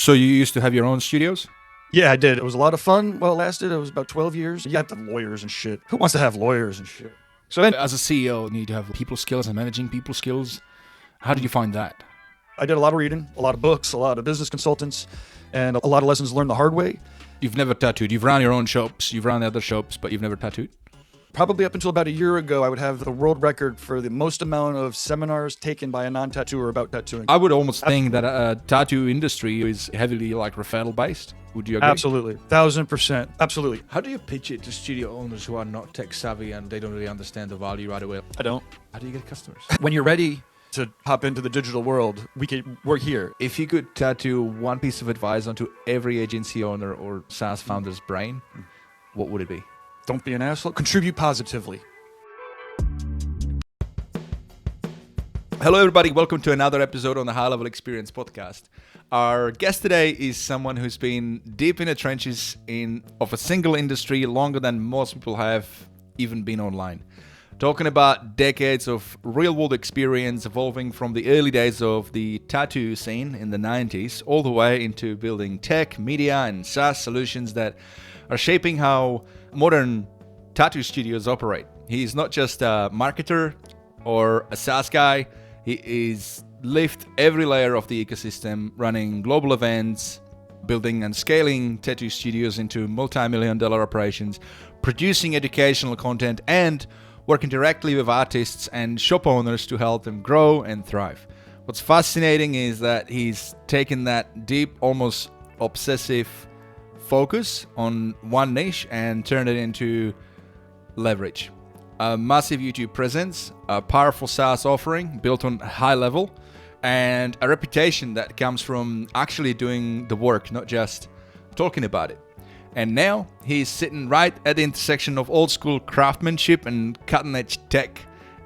So you used to have your own studios? Yeah, I did. It was a lot of fun while it lasted. It was about 12 years. You have to have lawyers and shit. Who wants to have lawyers and shit? So then, As a CEO, you need to have people skills and managing people skills. How did you find that? I did a lot of reading, a lot of books, a lot of business consultants, and a lot of lessons learned the hard way. You've never tattooed. You've run your own shops. You've run other shops, but you've never tattooed? Probably up until about a year ago, I would have the world record for the most amount of seminars taken by a non-tattooer about tattooing. I would almost think that a tattoo industry is heavily like referral-based. Would you agree? Absolutely. 1,000%. Absolutely. How do you pitch it to studio owners who are not tech savvy and they don't really understand the value right away? I don't. How do you get customers? When you're ready to hop into the digital world, we're here. If you could tattoo one piece of advice onto every agency owner or SaaS founder's brain, what would it be? Don't be an asshole. Contribute positively. Hello, everybody. Welcome to another episode on the High Level Experience podcast. Our guest today is someone who's been deep in the trenches of a single industry longer than most people have even been online. Talking about decades of real-world experience evolving from the early days of the tattoo scene in the 90s all the way into building tech, media, and SaaS solutions that are shaping how modern tattoo studios operate. He's not just a marketer or a SaaS guy. He is lived every layer of the ecosystem, running global events, building and scaling tattoo studios into multimillion-dollar operations, producing educational content, and working directly with artists and shop owners to help them grow and thrive. What's fascinating is that he's taken that deep, almost obsessive focus on one niche and turned it into leverage. A massive YouTube presence, a powerful SaaS offering built on high level, and a reputation that comes from actually doing the work, not just talking about it. And now he's sitting right at the intersection of old school craftsmanship and cutting edge tech,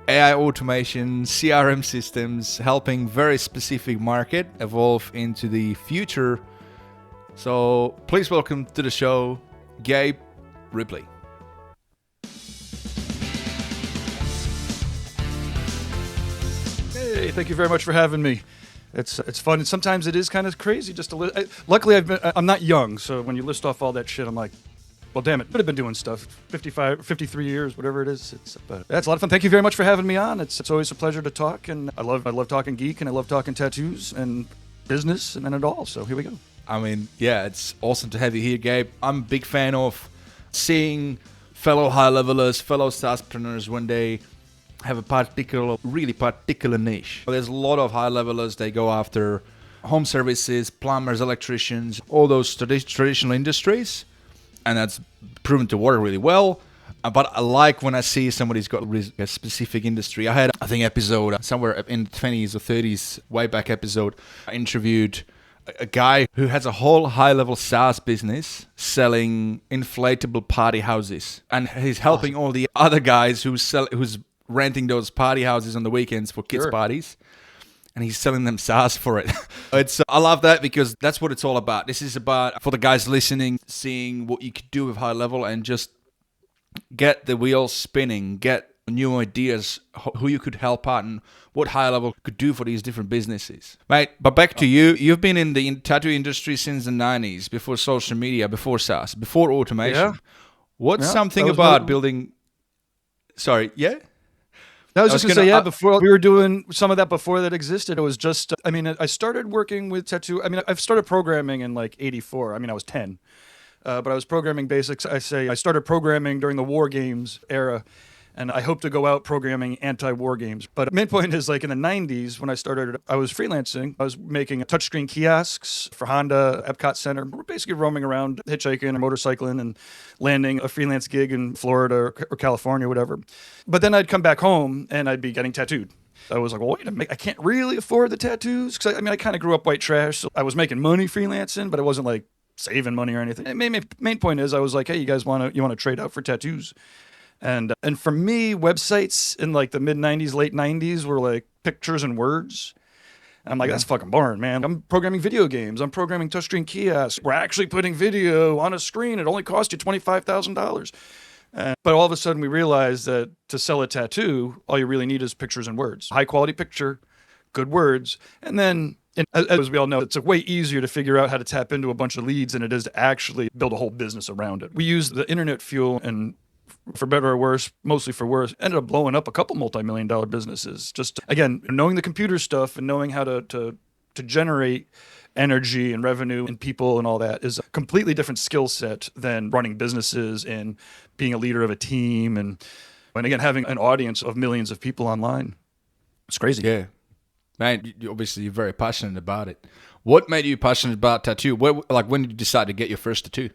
AI automation, CRM systems, helping very specific market evolve into the future. So please welcome to the show, Gabe Ripley. Hey, thank you very much for having me. It's fun, and sometimes it is kind of crazy just to luckily I'm not young, so when you list off all that shit, I'm like, well, damn it, could have been doing stuff 55, 53 years, whatever it is. But that's a lot of fun. Thank you very much for having me on. It's always a pleasure to talk, and I love talking geek, and I love talking tattoos and business and it all. So here we go. I mean, yeah, it's awesome to have you here, Gabe. I'm a big fan of seeing fellow high levelers, fellow SaaSpreneurs when they have a really particular niche. There's a lot of high levelers, they go after home services, plumbers, electricians, all those traditional industries, and that's proven to work really well. But I like when I see somebody's got a specific industry. I had, I think, episode somewhere in the 20s or 30s, way back episode, I interviewed a guy who has a whole high-level SaaS business selling inflatable party houses, and he's helping all the other guys who's renting those party houses on the weekends for kids' parties, and he's selling them SaaS for it. I love that because that's what it's all about. This is about, for the guys listening, seeing what you could do with high level and just get the wheels spinning, get new ideas, who you could help out and what high level could do for these different businesses. Mate, but back to you. You've been in the tattoo industry since the 90s, before social media, before SaaS, before automation. Yeah. What's something about building... Sorry, yeah? I was just going to say, before we were doing some of that before that existed. It was just, I started working with tattoo. I've started programming in like 84. I was 10, but I was programming basics. I started programming during the war games era, and I hope to go out programming anti-war games. But main point is, like in the 90s, when I started, I was freelancing. I was making touchscreen kiosks for Honda, Epcot Center. We're basically roaming around, hitchhiking or motorcycling and landing a freelance gig in Florida or California, whatever. But then I'd come back home and I'd be getting tattooed. I was like, well, wait a minute, I can't really afford the tattoos. Because I kind of grew up white trash. So I was making money freelancing, but it wasn't like saving money or anything. Main point is, I was like, hey, you guys want to trade out for tattoos? And for me, websites in like the mid 90s, late 90s were like pictures and words. And I'm like, that's fucking boring, man. I'm programming video games. I'm programming touchscreen kiosks. We're actually putting video on a screen. It only cost you $25,000. But all of a sudden we realized that to sell a tattoo, all you really need is pictures and words. High quality picture, good words, and then And as we all know, it's way easier to figure out how to tap into a bunch of leads than it is to actually build a whole business around it. We use the internet fuel, and for better or worse, mostly for worse, ended up blowing up a couple multi-million-dollar businesses. Just, again, knowing the computer stuff and knowing how to generate energy and revenue and people and all that is a completely different skill set than running businesses and being a leader of a team. And again, having an audience of millions of people online. It's crazy. Yeah. Man, obviously you're very passionate about it. What made you passionate about tattoo? When did you decide to get your first tattoo?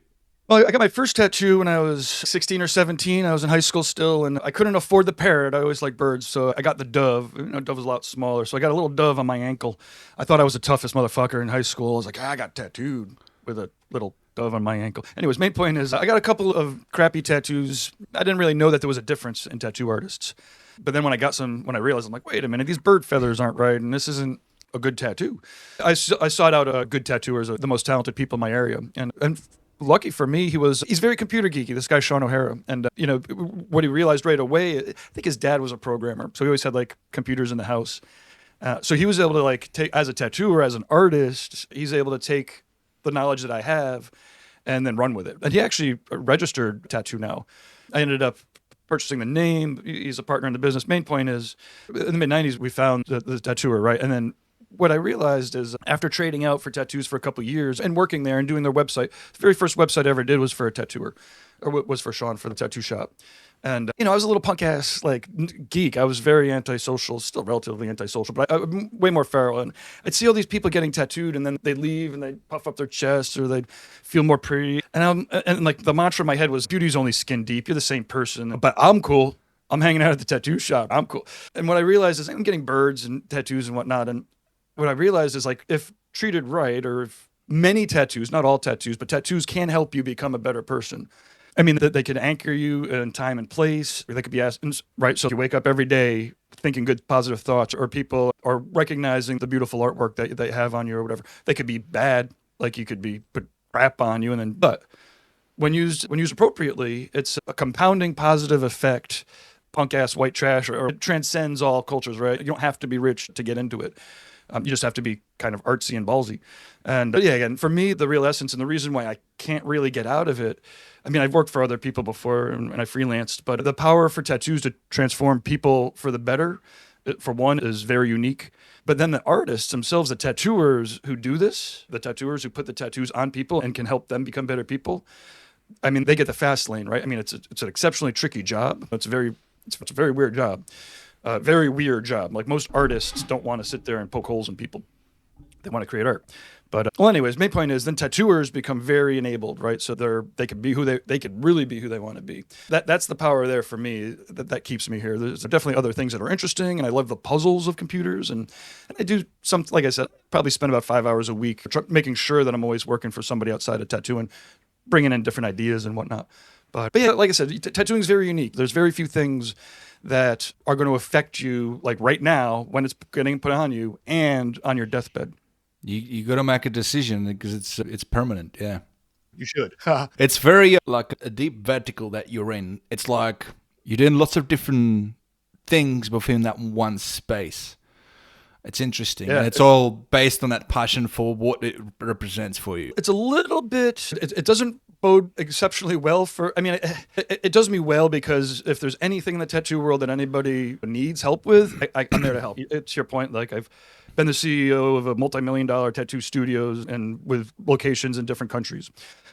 Well, I got my first tattoo when I was 16 or 17. I was in high school still, and I couldn't afford the parrot. I always liked birds, so I got the dove. Dove was a lot smaller, so I got a little dove on my ankle. I thought I was the toughest motherfucker in high school. I was like, I got tattooed with a little dove on my ankle. Anyways, main point is I got a couple of crappy tattoos. I didn't really know that there was a difference in tattoo artists. But then when I realized, I'm like, wait a minute, these bird feathers aren't right, and this isn't a good tattoo. I sought out good tattooers, the most talented people in my area, and lucky for me, he's very computer geeky. This guy, Sean O'Hara, and what he realized right away, I think his dad was a programmer, so he always had like computers in the house. So he was able to take, as a tattooer, as an artist, he's able to take the knowledge that I have and then run with it. And he actually registered TattooNOW. I ended up purchasing the name. He's a partner in the business. Main point is, in the mid-90s, we found the tattooer, right? And then what I realized is, after trading out for tattoos for a couple of years and working there and doing their website, the very first website I ever did was for a tattooer, or was for Sean for the tattoo shop. And, I was a little punk ass geek. I was very antisocial, still relatively antisocial, but I'm way more feral. And I'd see all these people getting tattooed, and then they'd leave and they'd puff up their chest or they'd feel more pretty. And the mantra in my head was, beauty's only skin deep. You're the same person, but I'm cool. I'm hanging out at the tattoo shop. I'm cool. And what I realized is I'm getting birds and tattoos and whatnot. And what I realized is, if treated right, or if many tattoos, not all tattoos, but tattoos can help you become a better person. I mean, that they can anchor you in time and place, or they could be asked, right? So if you wake up every day thinking good, positive thoughts, or people are recognizing the beautiful artwork that they have on you or whatever. They could be bad, like you could be put crap on you, but when used appropriately, it's a compounding positive effect. Punk ass white trash, or it transcends all cultures, right? You don't have to be rich to get into it. You just have to be kind of artsy and ballsy. And yeah, again, for me, the real essence and the reason why I can't really get out of it, I mean, I've worked for other people before and I freelanced, but the power for tattoos to transform people for the better, for one, is very unique. But then the artists themselves, the tattooers who do this, the tattooers who put the tattoos on people and can help them become better people, I mean, they get the fast lane, right? I mean, it's an exceptionally tricky job. It's a very weird job. Very weird job. Like, most artists don't want to sit there and poke holes in people. They want to create art. But anyways, main point is then tattooers become very enabled, right? So they could be they could really be who they want to be. That's the power there for me. That keeps me here. There's definitely other things that are interesting, and I love the puzzles of computers, and I do some, like I said, probably spend about 5 hours a week making sure that I'm always working for somebody outside of tattooing, bringing in different ideas and whatnot. But yeah, like I said, tattooing is very unique. There's very few things that are going to affect you, like right now, when it's getting put on you and on your deathbed. You got to make a decision because it's permanent. Yeah, you should. It's very like a deep vertical that you're in. It's like you're doing lots of different things within that one space. It's interesting. Yeah, and it's all based on that passion for what it represents for you. It's a little bit, it doesn't bode exceptionally well for, I mean, it does me well because if there's anything in the tattoo world that anybody needs help with, I'm there to help. It's your point. Like, I've been the CEO of a multimillion-dollar tattoo studios and with locations in different countries.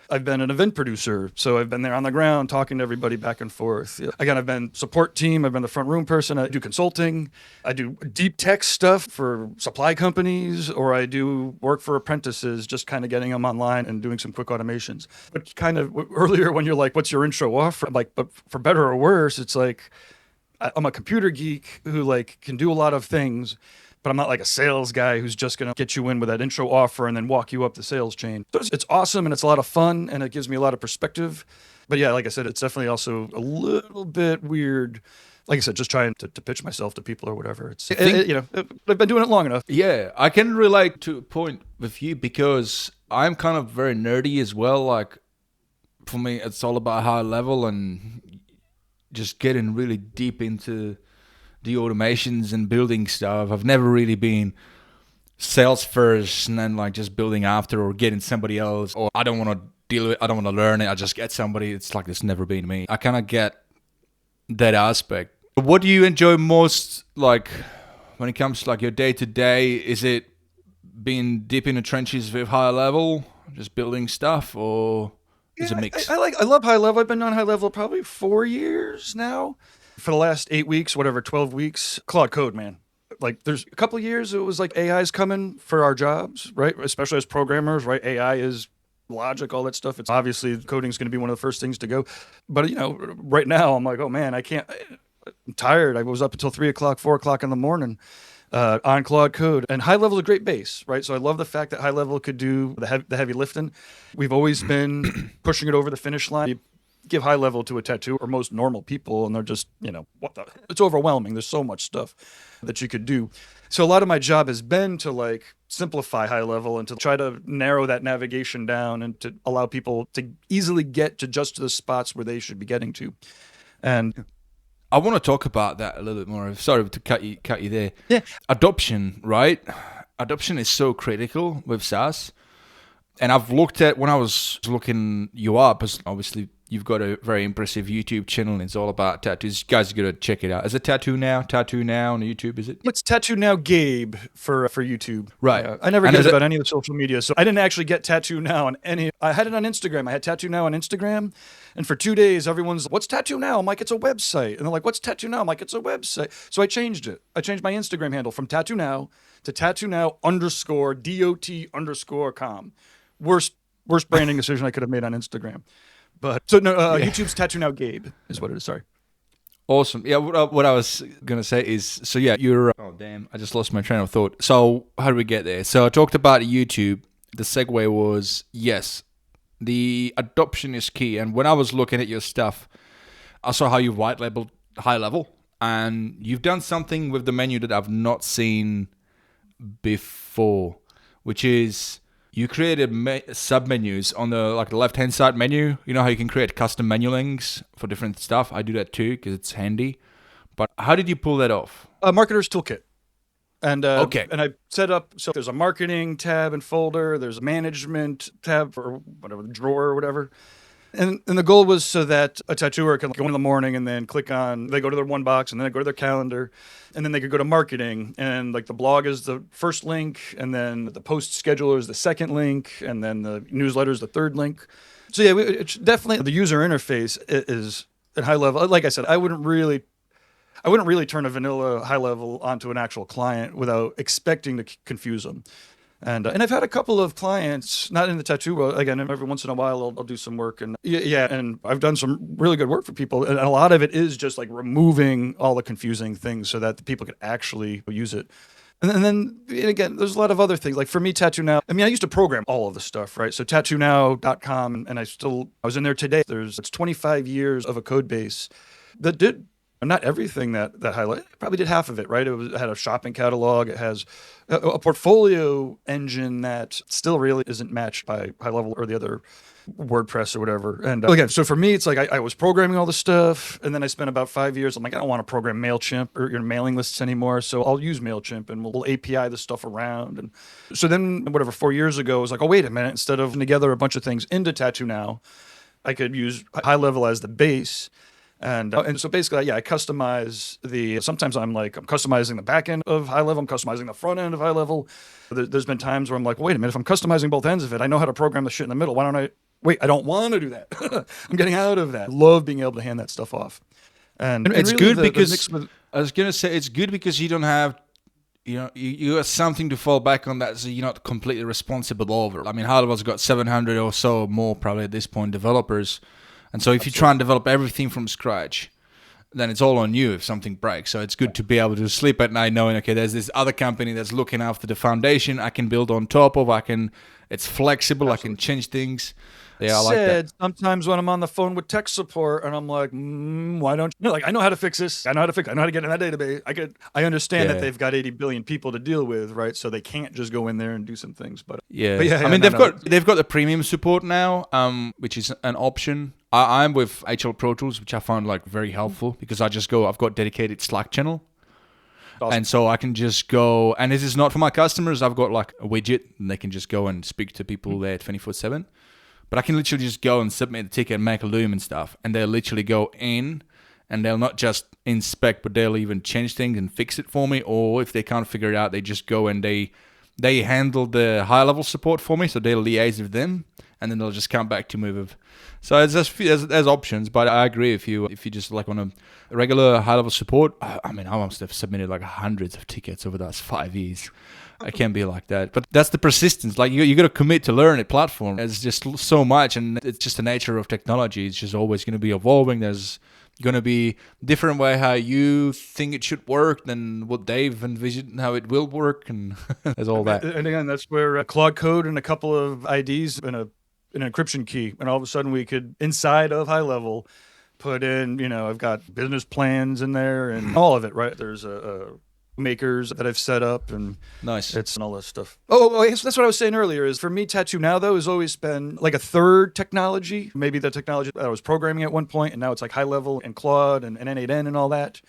I've been an event producer, so I've been there on the ground talking to everybody back and forth. Again, I've been support team, I've been the front room person, I do consulting, I do deep tech stuff for supply companies, or I do work for apprentices, just kind of getting them online and doing some quick automations. But kind of earlier when you're like, what's your intro offer? Like, but for better or worse, it's like, I'm a computer geek who like can do a lot of things, but I'm not like a sales guy who's just going to get you in with that intro offer and then walk you up the sales chain. So it's awesome and it's a lot of fun and it gives me a lot of perspective. But yeah, like I said, it's definitely also a little bit weird. Like I said, just trying to pitch myself to people or whatever. I've been doing it long enough. Yeah, I can relate to a point with you because I'm kind of very nerdy as well. Like, for me, it's all about high level and just getting really deep into the automations and building stuff. I've never really been sales first and then like just building after, or getting somebody else, or I don't want to deal with it, I don't want to learn it, I just get somebody. It's like it's never been me. I kind of get that aspect. What do you enjoy most, like when it comes to like your day to day? Is it being deep in the trenches with high level, just building stuff, or is it a mix? I love HighLevel. I've been on HighLevel probably 4 years now. For the last 8 weeks, 12 weeks, Claude Code, man. Like there's a couple of years it was like AI is coming for our jobs, right? Especially as programmers, right? AI is logic, all that stuff. It's obviously coding is going to be one of the first things to go. But right now I'm like, oh man, I'm tired. I was up until 3 o'clock, 4 o'clock in the morning on Claude Code. And HighLevel is a great base, right? So I love the fact that HighLevel could do the heavy lifting. We've always been pushing it over the finish line. You give HighLevel to a tattoo or most normal people, and they're just, it's overwhelming. There's so much stuff that you could do. So a lot of my job has been to like simplify HighLevel and to try to narrow that navigation down and to allow people to easily get to just the spots where they should be getting to. And I want to talk about that a little bit more. Sorry to cut you there. Yeah. Adoption, right? Adoption is so critical with SaaS. And I've looked at, when I was looking you up, as obviously you've got a very impressive YouTube channel, and it's all about tattoos. You guys are going to check it out. Is it TattooNOW on YouTube, is it? It's TattooNOW Gabe for YouTube. Right. I never get about any of the social media, so I didn't actually get TattooNOW on any. I had it on Instagram. I had TattooNOW on Instagram, and for 2 days, everyone's like, what's TattooNOW? I'm like, it's a website. And they're like, what's TattooNOW? I'm like, it's a website. So I changed it. I changed my Instagram handle from TattooNOW to TattooNOW_DOT_com. Worst branding decision I could have made on Instagram. But so no, YouTube's TattooNOW Gabe is what it is. Sorry. Awesome. Yeah, what I was going to say is, so yeah, you're... Oh, damn. I just lost my train of thought. So how do we get there? So I talked about YouTube. The segue was, yes, the adoption is key. And when I was looking at your stuff, I saw how you white labeled HighLevel. And you've done something with the menu that I've not seen before, which is... You created sub-menus on the left-hand side menu. You know how you can create custom menu links for different stuff? I do that too because it's handy. But how did you pull that off? Marketer's Toolkit. And okay. And I set up, so there's a marketing tab and folder. There's a management tab or whatever, drawer or whatever. And the goal was so that a tattooer can go in the morning and then click on, they go to their one box and then they go to their calendar, and then they could go to marketing, and like the blog is the first link, and then the post scheduler is the second link, and then the newsletter is the third link. So yeah, it's definitely the user interface is at HighLevel. Like I said, I wouldn't really turn a vanilla HighLevel onto an actual client without expecting to confuse them. And I've had a couple of clients, not in the tattoo world, again, every once in a while I'll do some work, and and I've done some really good work for people, and a lot of it is just like removing all the confusing things so that the people could actually use it. And then again, there's a lot of other things. Like for me, TattooNOW, I used to program all of the stuff, right? So TattooNOW.com, and I was in there today. It's 25 years of a code base that did not everything that HighLevel, probably did half of it, right? It had a shopping catalog. It has a portfolio engine that still really isn't matched by HighLevel or the other WordPress or whatever. And again, so for me, it's like I was programming all the stuff, and then I spent about 5 years. I'm like, I don't want to program MailChimp or mailing lists anymore, so I'll use MailChimp and we'll API this stuff around. And so then, 4 years ago, I was like, oh, wait a minute. Instead of together a bunch of things into TattooNOW, I could use HighLevel as the base. And so basically, I customize sometimes I'm customizing the back end of HighLevel, I'm customizing the front end of HighLevel. There's been times where I'm like, wait a minute, if I'm customizing both ends of it, I know how to program the shit in the middle. Why don't I don't want to do that. I'm getting out of that. Love being able to hand that stuff off. And it's really good because, I was going to say, it's good because you don't have, you have something to fall back on, that so you're not completely responsible over. HighLevel's got 700 or so more probably at this point developers. And so if you try and develop everything from scratch, then it's all on you if something breaks. So it's good to be able to sleep at night knowing, okay, there's this other company that's looking after the foundation I can build on top of. It's flexible. Absolutely. I can change things. Yeah, I like that. Sometimes when I'm on the phone with tech support and I'm like, why don't you? I know how to fix this. I know how to get in that database. I understand that they've got 80 billion people to deal with, right? So they can't just go in there and do some things. But they've got the premium support now, which is an option. I'm with HL Pro Tools, which I found very helpful because I've got dedicated Slack channel. Awesome. And so I can just go, and this is not for my customers. I've got like a widget and they can just go and speak to people there 24/7. But I can literally just go and submit a ticket and make a loom and stuff. And they'll literally go in and they'll not just inspect, but they'll even change things and fix it for me. Or if they can't figure it out, they just go and they handle the high-level support for me. So they'll liaise with them and then they'll just come back to me with. So there's options, but I agree if you just like on a regular high-level support, I mean, I must have submitted like hundreds of tickets over the last 5 years. I can't be like that. But that's the persistence. Like you got to commit to learn a platform. There's just so much, and it's just the nature of technology. It's just always going to be evolving. There's going to be different way how you think it should work than what they've envisioned how it will work, and there's all that. And again, that's where Claude code and a couple of IDs and an encryption key, and all of a sudden we could, inside of HighLevel, put in, I've got business plans in there and all of it, right? There's a makers that I've set up, and nice. It's all this stuff. Oh, that's what I was saying earlier, is for me, TattooNOW, though, has always been like a third technology. Maybe the technology that I was programming at one point, and now it's like HighLevel and Claude and N8N and all that.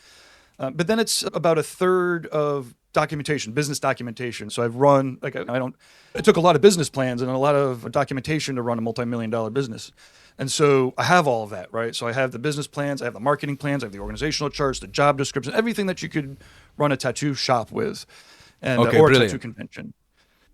But then it's about a third of documentation, business documentation. So I've run, it took a lot of business plans and a lot of documentation to run a multi-million-dollar business. And so I have all of that, right? So I have the business plans, I have the marketing plans, I have the organizational charts, the job description, everything that you could run a tattoo shop with, and or a tattoo convention.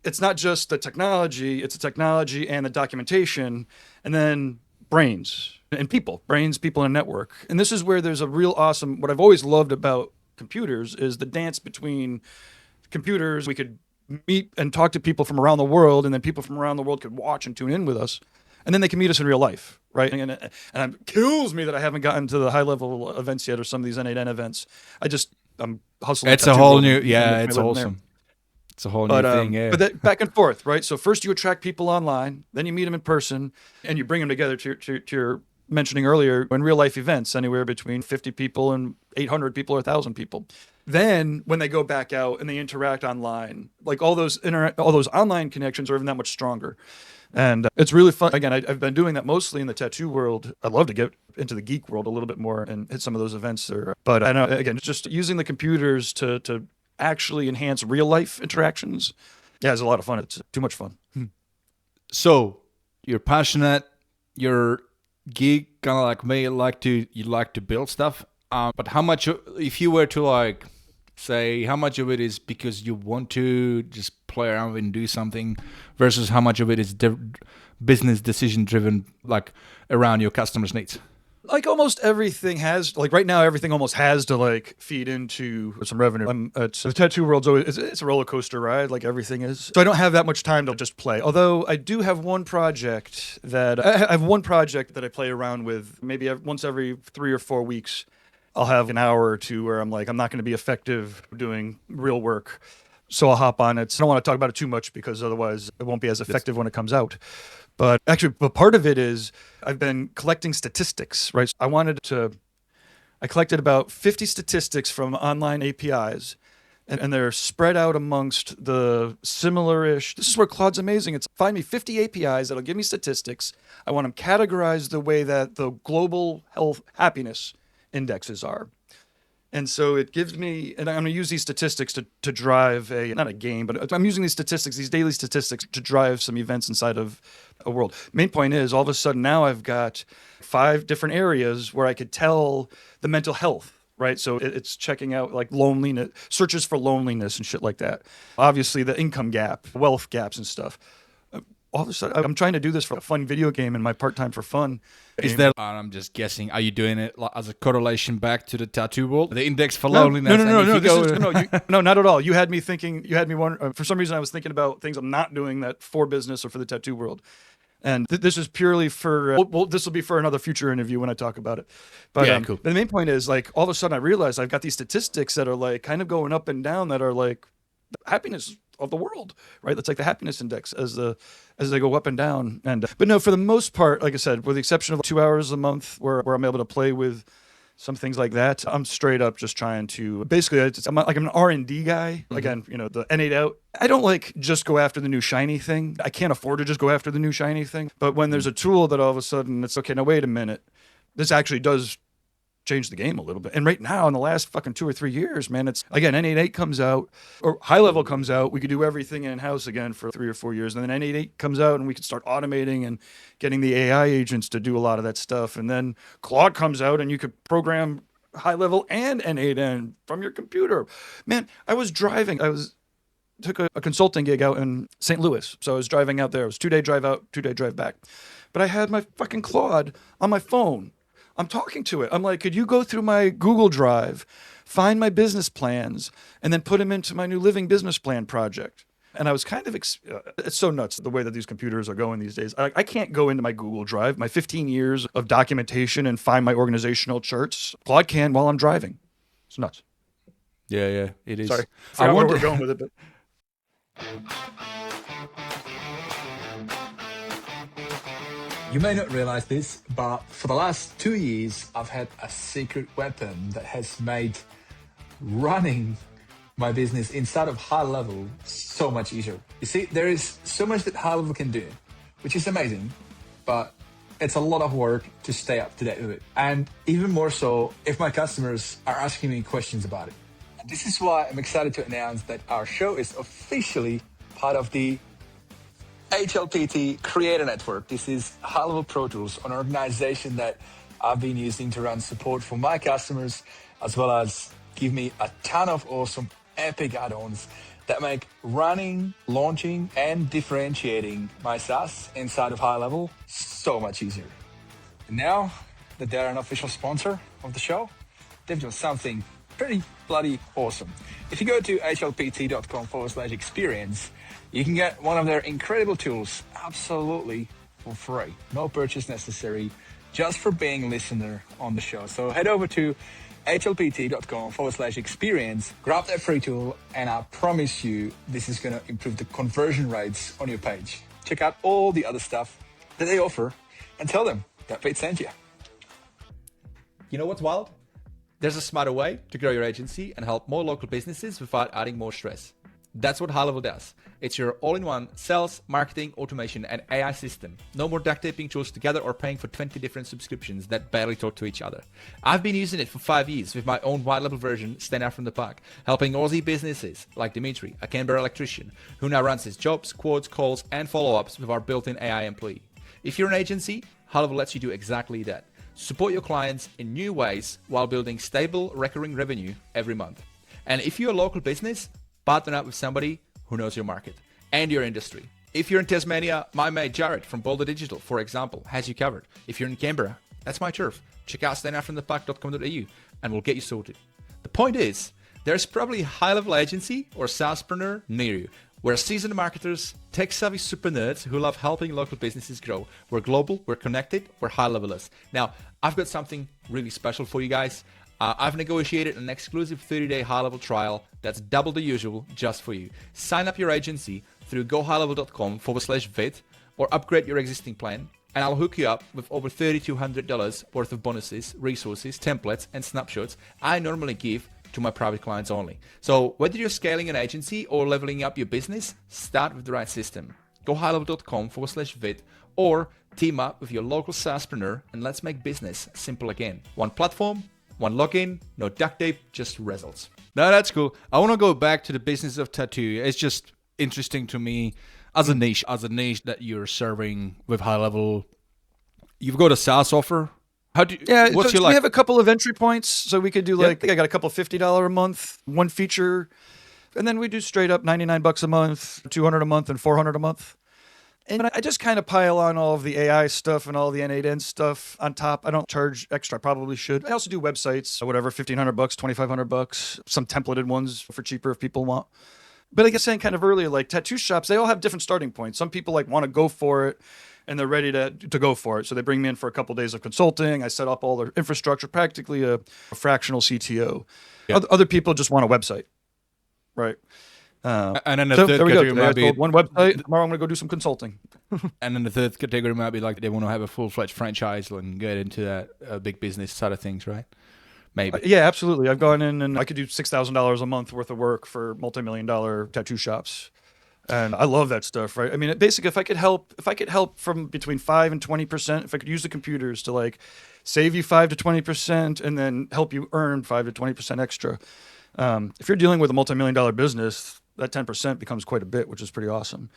It's not just the technology, it's the technology and the documentation, and then brains, people, and network. And this is where there's a real awesome, what I've always loved about computers is the dance between computers. We could meet and talk to people from around the world, and then people from around the world could watch and tune in with us. And then they can meet us in real life, right? And it kills me that I haven't gotten to the high-level events yet, or some of these N8N events. I'm hustling. It's a whole new, it's awesome. It's a whole new thing, yeah. But back and forth, right? So first you attract people online, then you meet them in person, and you bring them together to your mentioning earlier, in real-life events, anywhere between 50 people and 800 people or 1,000 people. Then when they go back out and they interact online, like all those online connections are even that much stronger. And it's really fun. Again, I've been doing that mostly in the tattoo world. I'd love to get into the geek world a little bit more and hit some of those events there. But I know, again, just using the computers to actually enhance real life interactions. Yeah, it's a lot of fun. It's too much fun. So you're passionate, you're geek, kind of like me. You like to build stuff. But how much, if you were to say, how much of it is because you want to just play around and do something versus how much of it is business decision driven, like around your customers' needs? Like almost everything has, like right now, everything almost has to feed into some revenue. The tattoo world's always, it's a roller coaster ride, like everything is. So I don't have that much time to just play. Although I do have one project that I play around with maybe once every 3 or 4 weeks. I'll have an hour or two where I'm not going to be effective doing real work. So I'll hop on it. So I don't want to talk about it too much because otherwise it won't be as effective when it comes out. But part of it is I've been collecting statistics, right? I collected about 50 statistics from online APIs, and they're spread out amongst the similar-ish. This is where Claude's amazing. It's find me 50 APIs that'll give me statistics. I want them categorized the way that the global health happiness indexes are. And so it gives me, and I'm going to use these statistics to drive not a game, but I'm using these daily statistics to drive some events inside of a world. Main point is all of a sudden now I've got 5 different areas where I could tell the mental health, right? So it's checking out loneliness, searches for loneliness and shit like that. Obviously the income gap, wealth gaps and stuff. All of a sudden, I'm trying to do this for a fun video game in my part-time for fun. Is there, I'm just guessing, are you doing it as a correlation back to the tattoo world? The index for loneliness? No, not at all. You had me wondering, for some reason I was thinking about things I'm not doing that for business or for the tattoo world. And this is purely for, this will be for another future interview when I talk about it. But yeah, cool. The main point is all of a sudden I realized I've got these statistics that are kind of going up and down that are happiness of the world, right? That's like the happiness index as they go up and down. But no, for the most part, like I said, with the exception of 2 hours a month where I'm able to play with some things like that, I'm straight up just trying to basically, I'm an R&D guy. Mm-hmm. Again, the N8 out. I don't just go after the new shiny thing. I can't afford to just go after the new shiny thing. But when there's a tool that all of a sudden it's okay, now wait a minute, this actually does changed the game a little bit. And right now, in the last fucking 2 or 3 years, man, it's again, N88 comes out, or HighLevel comes out. We could do everything in-house again for 3 or 4 years. And then N88 comes out and we could start automating and getting the AI agents to do a lot of that stuff. And then Claude comes out and you could program HighLevel and N8N from your computer. Man, I took a consulting gig out in St. Louis. So I was driving out there. It was 2-day drive out, 2-day drive back. But I had my fucking Claude on my phone. I'm talking to it. I'm like, could you go through my Google Drive, find my business plans, and then put them into my new living business plan project? And I was kind of, it's so nuts the way that these computers are going these days. I can't go into my Google Drive, my 15 years of documentation, and find my organizational charts. Claude can while I'm driving. It's nuts. Yeah, it is. Sorry. I wonder where we're going with it, but... You may not realize this, but for the last 2 years, I've had a secret weapon that has made running my business inside of HighLevel so much easier. You see, there is so much that HighLevel can do, which is amazing, but it's a lot of work to stay up to date with it. And even more so if my customers are asking me questions about it. And this is why I'm excited to announce that our show is officially part of the HLPT Creator Network. This is HighLevel Pro Tools, an organization that I've been using to run support for my customers, as well as give me a ton of awesome epic add-ons that make running, launching, and differentiating my SaaS inside of HighLevel so much easier. And now that they're an official sponsor of the show, they've done something pretty bloody awesome. If you go to hlpt.com/experience, you can get one of their incredible tools absolutely for free. No purchase necessary, just for being a listener on the show. So head over to hlpt.com/experience, grab that free tool, and I promise you this is going to improve the conversion rates on your page. Check out all the other stuff that they offer and tell them that Pete sent you. You know what's wild? There's a smarter way to grow your agency and help more local businesses without adding more stress. That's what HighLevel does. It's your all-in-one sales, marketing, automation, and AI system. No more duct taping tools together or paying for 20 different subscriptions that barely talk to each other. I've been using it for 5 years with my own white-level version, Stand Out from the Pack, helping Aussie businesses like Dimitri, a Canberra electrician, who now runs his jobs, quotes, calls, and follow-ups with our built-in AI employee. If you're an agency, HighLevel lets you do exactly that. Support your clients in new ways while building stable, recurring revenue every month. And if you're a local business, partner up with somebody who knows your market and your industry. If you're in Tasmania, my mate Jared from Boulder Digital, for example, has you covered. If you're in Canberra, that's my turf. Check out standoutfromthepack.com.au and we'll get you sorted. The point is, there's probably a high-level agency or SaaSpreneur near you. We're seasoned marketers, tech-savvy super nerds who love helping local businesses grow. We're global, we're connected, we're high-levelers. Now, I've got something really special for you guys. I've negotiated an exclusive 30-day HighLevel trial that's double the usual just for you. Sign up your agency through gohighlevel.com/vid or upgrade your existing plan, and I'll hook you up with over $3,200 worth of bonuses, resources, templates, and snapshots I normally give to my private clients only. So whether you're scaling an agency or leveling up your business, start with the right system. gohighlevel.com/vid or team up with your local SaaSpreneur and let's make business simple again. One platform, one login, no duct tape, just results. No, that's cool. I want to go back to the business of tattoo. It's just interesting to me as a niche that you're serving with HighLevel. You've got a SaaS offer. We have a couple of entry points. So we could do I got a couple $50 a month, one feature, and then we do straight up $99 a month, $200 a month, and $400 a month. And I just kind of pile on all of the AI stuff and all the N8N stuff on top. I don't charge extra. I probably should. I also do websites, whatever, $1,500, $2,500, some templated ones for cheaper if people want. But I guess saying kind of earlier, like tattoo shops, they all have different starting points. Some people want to go for it and they're ready to go for it. So they bring me in for a couple of days of consulting. I set up all their infrastructure, practically a fractional CTO. Yeah. Other people just want a website, right? And then the third category might be one website. Tomorrow I'm going to go do some consulting. And then the third category might be like they want to have a full-fledged franchise and get into that big business side of things, right? Maybe. Yeah, absolutely. I've gone in and I could do $6,000 a month worth of work for multimillion-dollar tattoo shops. And I love that stuff, right? I mean, basically, if I could help from between 5 and 20%, if I could use the computers to like save you 5 to 20% and then help you earn 5 to 20% extra. If you're dealing with a multi-million-dollar business, that 10% becomes quite a bit, which is pretty awesome.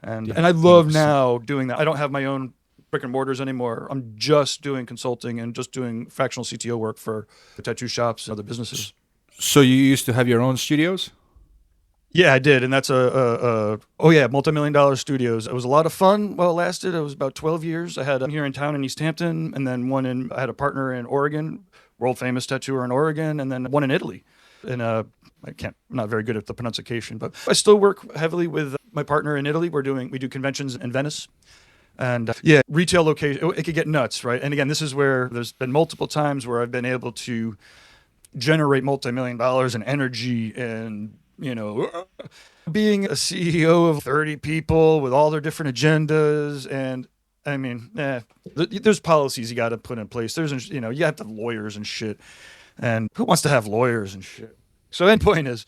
And I love 100%. Now doing that. I don't have my own brick and mortars anymore. I'm just doing consulting and just doing fractional CTO work for the tattoo shops and other businesses. So you used to have your own studios? Yeah, I did, and that's multi-million-dollar studios. It was a lot of fun while it lasted. It was about 12 years. I had one here in town in East Hampton, and then I had a partner in Oregon, world famous tattooer in Oregon, and then one in Italy. And I'm not very good at the pronunciation, but I still work heavily with my partner in Italy. We do conventions in Venice, and retail location. It could get nuts, right? And again, this is where there's been multiple times where I've been able to generate multi-million dollars in energy and, being a CEO of 30 people with all their different agendas. And I mean, there's policies you got to put in place. There's, you have to have lawyers and shit. And who wants to have lawyers and shit? So end point is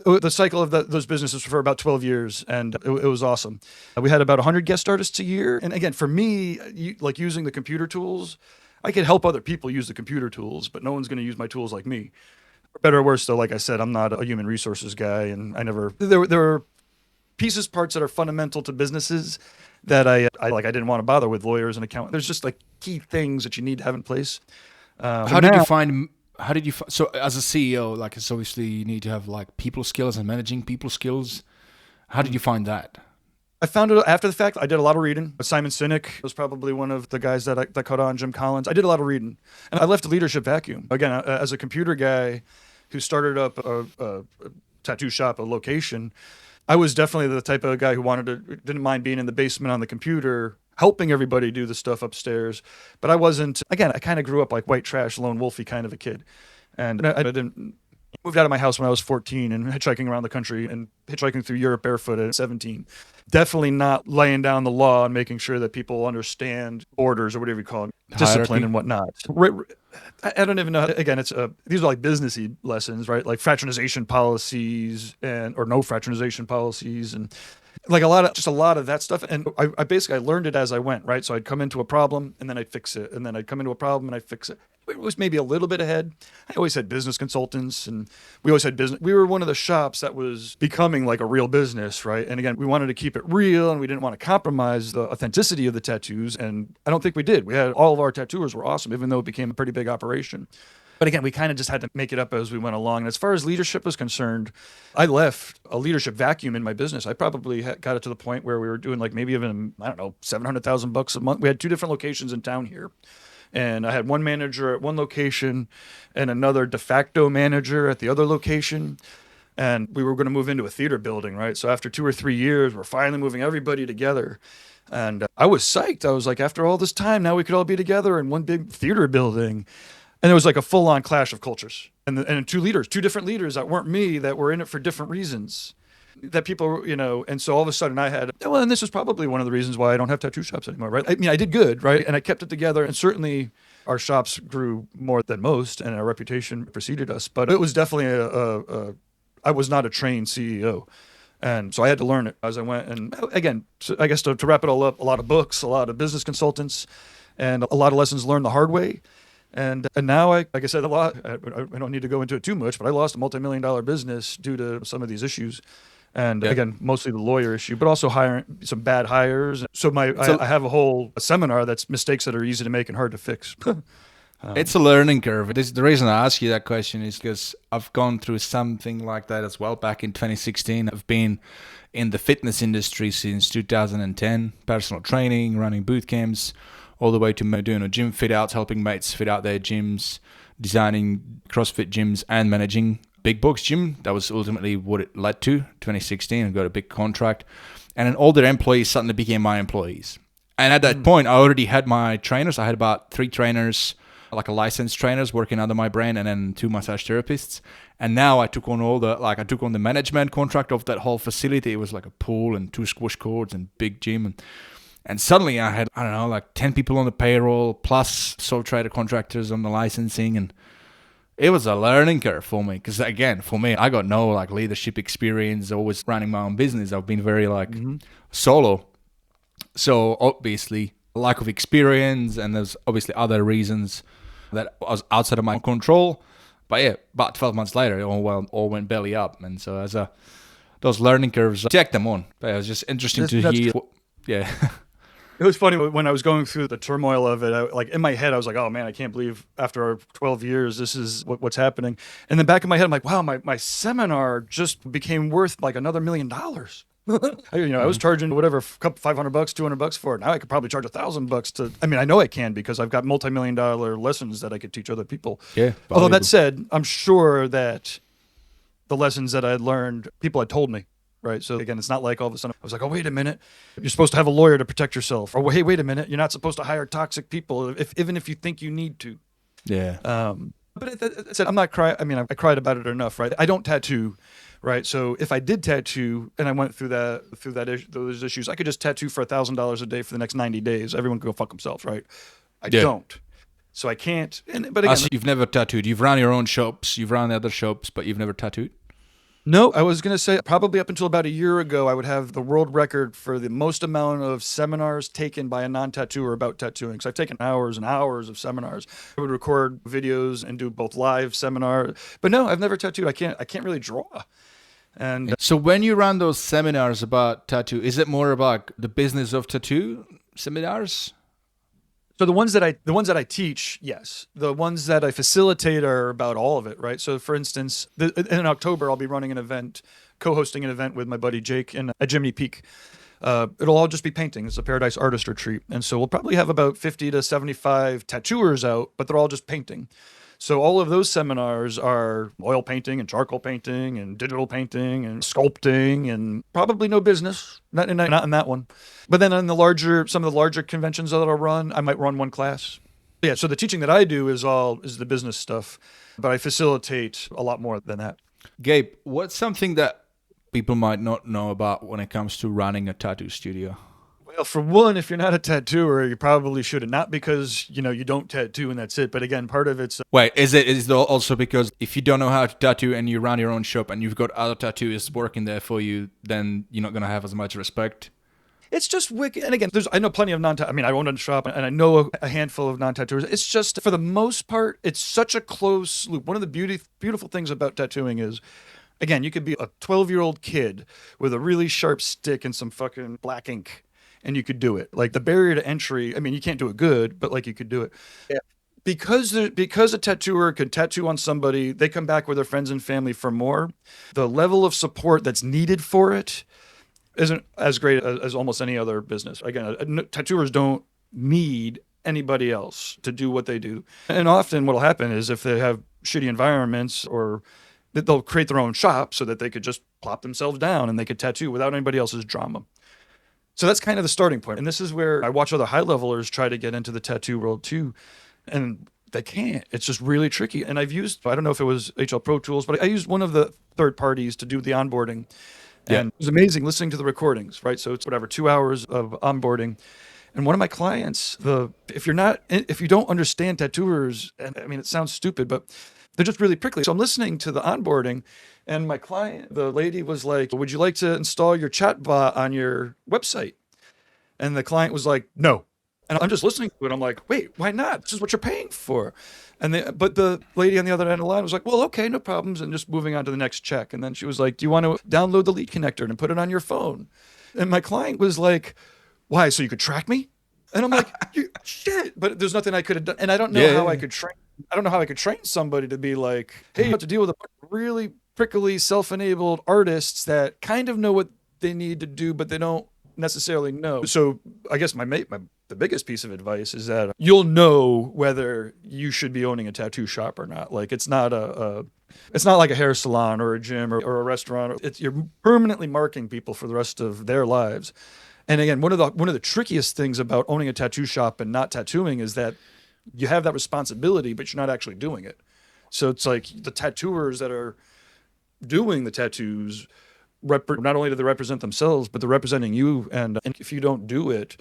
the cycle of those businesses for about 12 years. And it was awesome. We had about 100 guest artists a year. And again, for me, using the computer tools, I could help other people use the computer tools, but no one's going to use my tools like me. Better or worse, though, like I said, I'm not a human resources guy, and there were parts that are fundamental to businesses that I didn't want to bother with lawyers and accountants. There's just like key things that you need to have in place. So as a CEO, it's obviously you need to have like people skills and managing people skills. How did you find that? I found it after the fact. I did a lot of reading. Simon Sinek was probably one of the guys that caught on, Jim Collins. I did a lot of reading. And I left a leadership vacuum. Again, as a computer guy who started up a tattoo shop, a location, I was definitely the type of guy who didn't mind being in the basement on the computer, helping everybody do the stuff upstairs. But I wasn't, again, I kind of grew up like white trash, lone wolfy kind of a kid. And I didn't moved out of my house when I was 14 and hitchhiking around the country and hitchhiking through Europe barefoot at 17. Definitely not laying down the law and making sure that people understand orders or whatever you call it, discipline and whatnot. I don't even know. Again, these are like businessy lessons, right? Like fraternization policies or no fraternization policies and like a lot of that stuff. And I basically learned it as I went, right? So I'd come into a problem and then I'd fix it. And then I'd come into a problem and I'd fix it. It was maybe a little bit ahead. I always had business consultants and we always had business. We were one of the shops that was becoming like a real business, right? And again, we wanted to keep it real and we didn't want to compromise the authenticity of the tattoos. And I don't think we did. All of our tattooers were awesome, even though it became a pretty big operation. But again, we kind of just had to make it up as we went along. And as far as leadership was concerned, I left a leadership vacuum in my business. I probably got it to the point where we were doing like maybe even, I don't know, $700,000 a month. We had 2 different locations in town here. And I had one manager at one location and another de facto manager at the other location. And we were going to move into a theater building, right? So after 2 or 3 years, we're finally moving everybody together. And I was psyched. I was like, after all this time, now we could all be together in one big theater building. And it was like a full-on clash of cultures. And 2 different leaders that weren't me, that were in it for different reasons. That people, and so all of a sudden and this was probably one of the reasons why I don't have tattoo shops anymore, right? I mean, I did good, right? And I kept it together. And certainly our shops grew more than most and our reputation preceded us. But it was definitely I was not a trained CEO. And so I had to learn it as I went. And again, I guess to wrap it all up, a lot of books, a lot of business consultants, and a lot of lessons learned the hard way. And now, like I said, I don't need to go into it too much, but I lost a multi-million-dollar business due to some of these issues. And again, mostly the lawyer issue, but also hiring some bad hires. So I have a whole seminar that's mistakes that are easy to make and hard to fix. It's a learning curve. The reason I ask you that question is because I've gone through something like that as well. Back in 2016, I've been in the fitness industry since 2010, personal training, running boot camps, all the way to doing gym fit outs, helping mates fit out their gyms, designing CrossFit gyms, and managing big box gym. That was ultimately what it led to. 2016, I got a big contract, and then all their employees suddenly became my employees. And at that point, I already had my trainers. I had about 3 trainers, like a licensed trainers working under my brand, and then 2 massage therapists. And now I took on the management contract of that whole facility. It was like a pool and 2 squash courts and big gym. And suddenly I had, 10 people on the payroll, plus sole trader contractors on the licensing. And it was a learning curve for me. Because again, for me, I got no like leadership experience, always running my own business. I've been very like solo. So obviously, lack of experience, and there's obviously other reasons that was outside of my control. But yeah, about 12 months later, it all went belly up. And so those learning curves, check them on. But it was just interesting to hear. Yeah. It was funny when I was going through the turmoil of it, like in my head, I was like, oh man, I can't believe after 12 years, this is what's happening. And then back in my head, I'm like, wow, my seminar just became worth like another $1 million. I was charging whatever, $500, $200 for it. Now I could probably charge $1,000 to, I know I can because I've got multimillion-dollar lessons that I could teach other people. Yeah. Although that said, I'm sure that the lessons that I had learned, people had told me. Right. So again, it's not like all of a sudden I was like, oh, wait a minute. You're supposed to have a lawyer to protect yourself. Or, hey, wait a minute. You're not supposed to hire toxic people, even if you think you need to. Yeah. But I said, I'm not crying. I cried about it enough. Right. I don't tattoo. Right. So if I did tattoo and I went through those issues, I could just tattoo for $1,000 a day for the next 90 days. Everyone could go fuck themselves. Right. I don't. So I can't. But again, you've never tattooed. You've run your own shops. You've run other shops, but you've never tattooed. No, I was going to say probably up until about a year ago, I would have the world record for the most amount of seminars taken by a non-tattooer about tattooing. So I've taken hours and hours of seminars. I would record videos and do both live seminars. But no, I've never tattooed. I can't really draw. And so when you run those seminars about tattoo, is it more about the business of tattoo seminars? So the ones that I teach, yes. The ones that I facilitate are about all of it, right? So for instance, in October, I'll be running an event, co-hosting an event with my buddy Jake at Jiminy Peak. It'll all just be painting. It's a Paradise Artist Retreat. And so we'll probably have about 50 to 75 tattooers out, but they're all just painting. So all of those seminars are oil painting and charcoal painting and digital painting and sculpting and probably no business, not in that one. But then on some of the larger conventions that I'll run, I might run one class. Yeah, so the teaching that I do is the business stuff, but I facilitate a lot more than that. Gabe, what's something that people might not know about when it comes to running a tattoo studio? Well, for one, if you're not a tattooer, you probably shouldn't. Not because, you don't tattoo and that's it. But again, part of it's... Wait, is it also because if you don't know how to tattoo and you run your own shop and you've got other tattooists working there for you, then you're not going to have as much respect? It's just wicked. And again, I know plenty of I own a shop and I know a handful of non-tattooers. It's just, for the most part, it's such a close loop. One of the beautiful things about tattooing is, again, you could be a 12-year-old kid with a really sharp stick and some fucking black ink. And you could do it. Like the barrier to entry, you can't do it good, but like you could do it. Yeah. Because a tattooer could tattoo on somebody, they come back with their friends and family for more. The level of support that's needed for it isn't as great as almost any other business. Again, tattooers don't need anybody else to do what they do. And often what'll happen is if they have shitty environments, or they'll create their own shop so that they could just plop themselves down and they could tattoo without anybody else's drama. So that's kind of the starting point. And this is where I watch other high-levelers try to get into the tattoo world too. And they can't. It's just really tricky. And I've used, I don't know if it was HL Pro Tools, but I used one of the third parties to do the onboarding. And it was amazing listening to the recordings, right? So it's 2 hours of onboarding. And one of my clients, if you don't understand tattooers, and it sounds stupid, but they're just really prickly. So I'm listening to the onboarding, and my client, the lady, was like, would you like to install your chatbot on your website? And the was like, no. And I'm just listening to it. I'm like, wait, why not? This is what you're paying for. But the lady on the other end of the line was like, well, okay, no problems. And just moving on to the next check. And then she was like, do you want to download the lead connector and put it on your phone? And my client was like, why? So you could track me? And I'm like, shit. But there's nothing I could have done. And I don't know how I could train. I don't know how I could train somebody to be like, hey, you have to deal with a really prickly, self-enabled artists that kind of know what they need to do, but they don't necessarily know. So I guess the biggest piece of advice is that you'll know whether you should be owning a tattoo shop or not. Like it's not like a hair salon or a gym or a restaurant. You're permanently marking people for the rest of their lives. And again, one of the trickiest things about owning a tattoo shop and not tattooing is that you have that responsibility, but you're not actually doing it. So it's like the tattooers that are doing the tattoos, not only do they represent themselves, but they're representing you. And if you don't do it,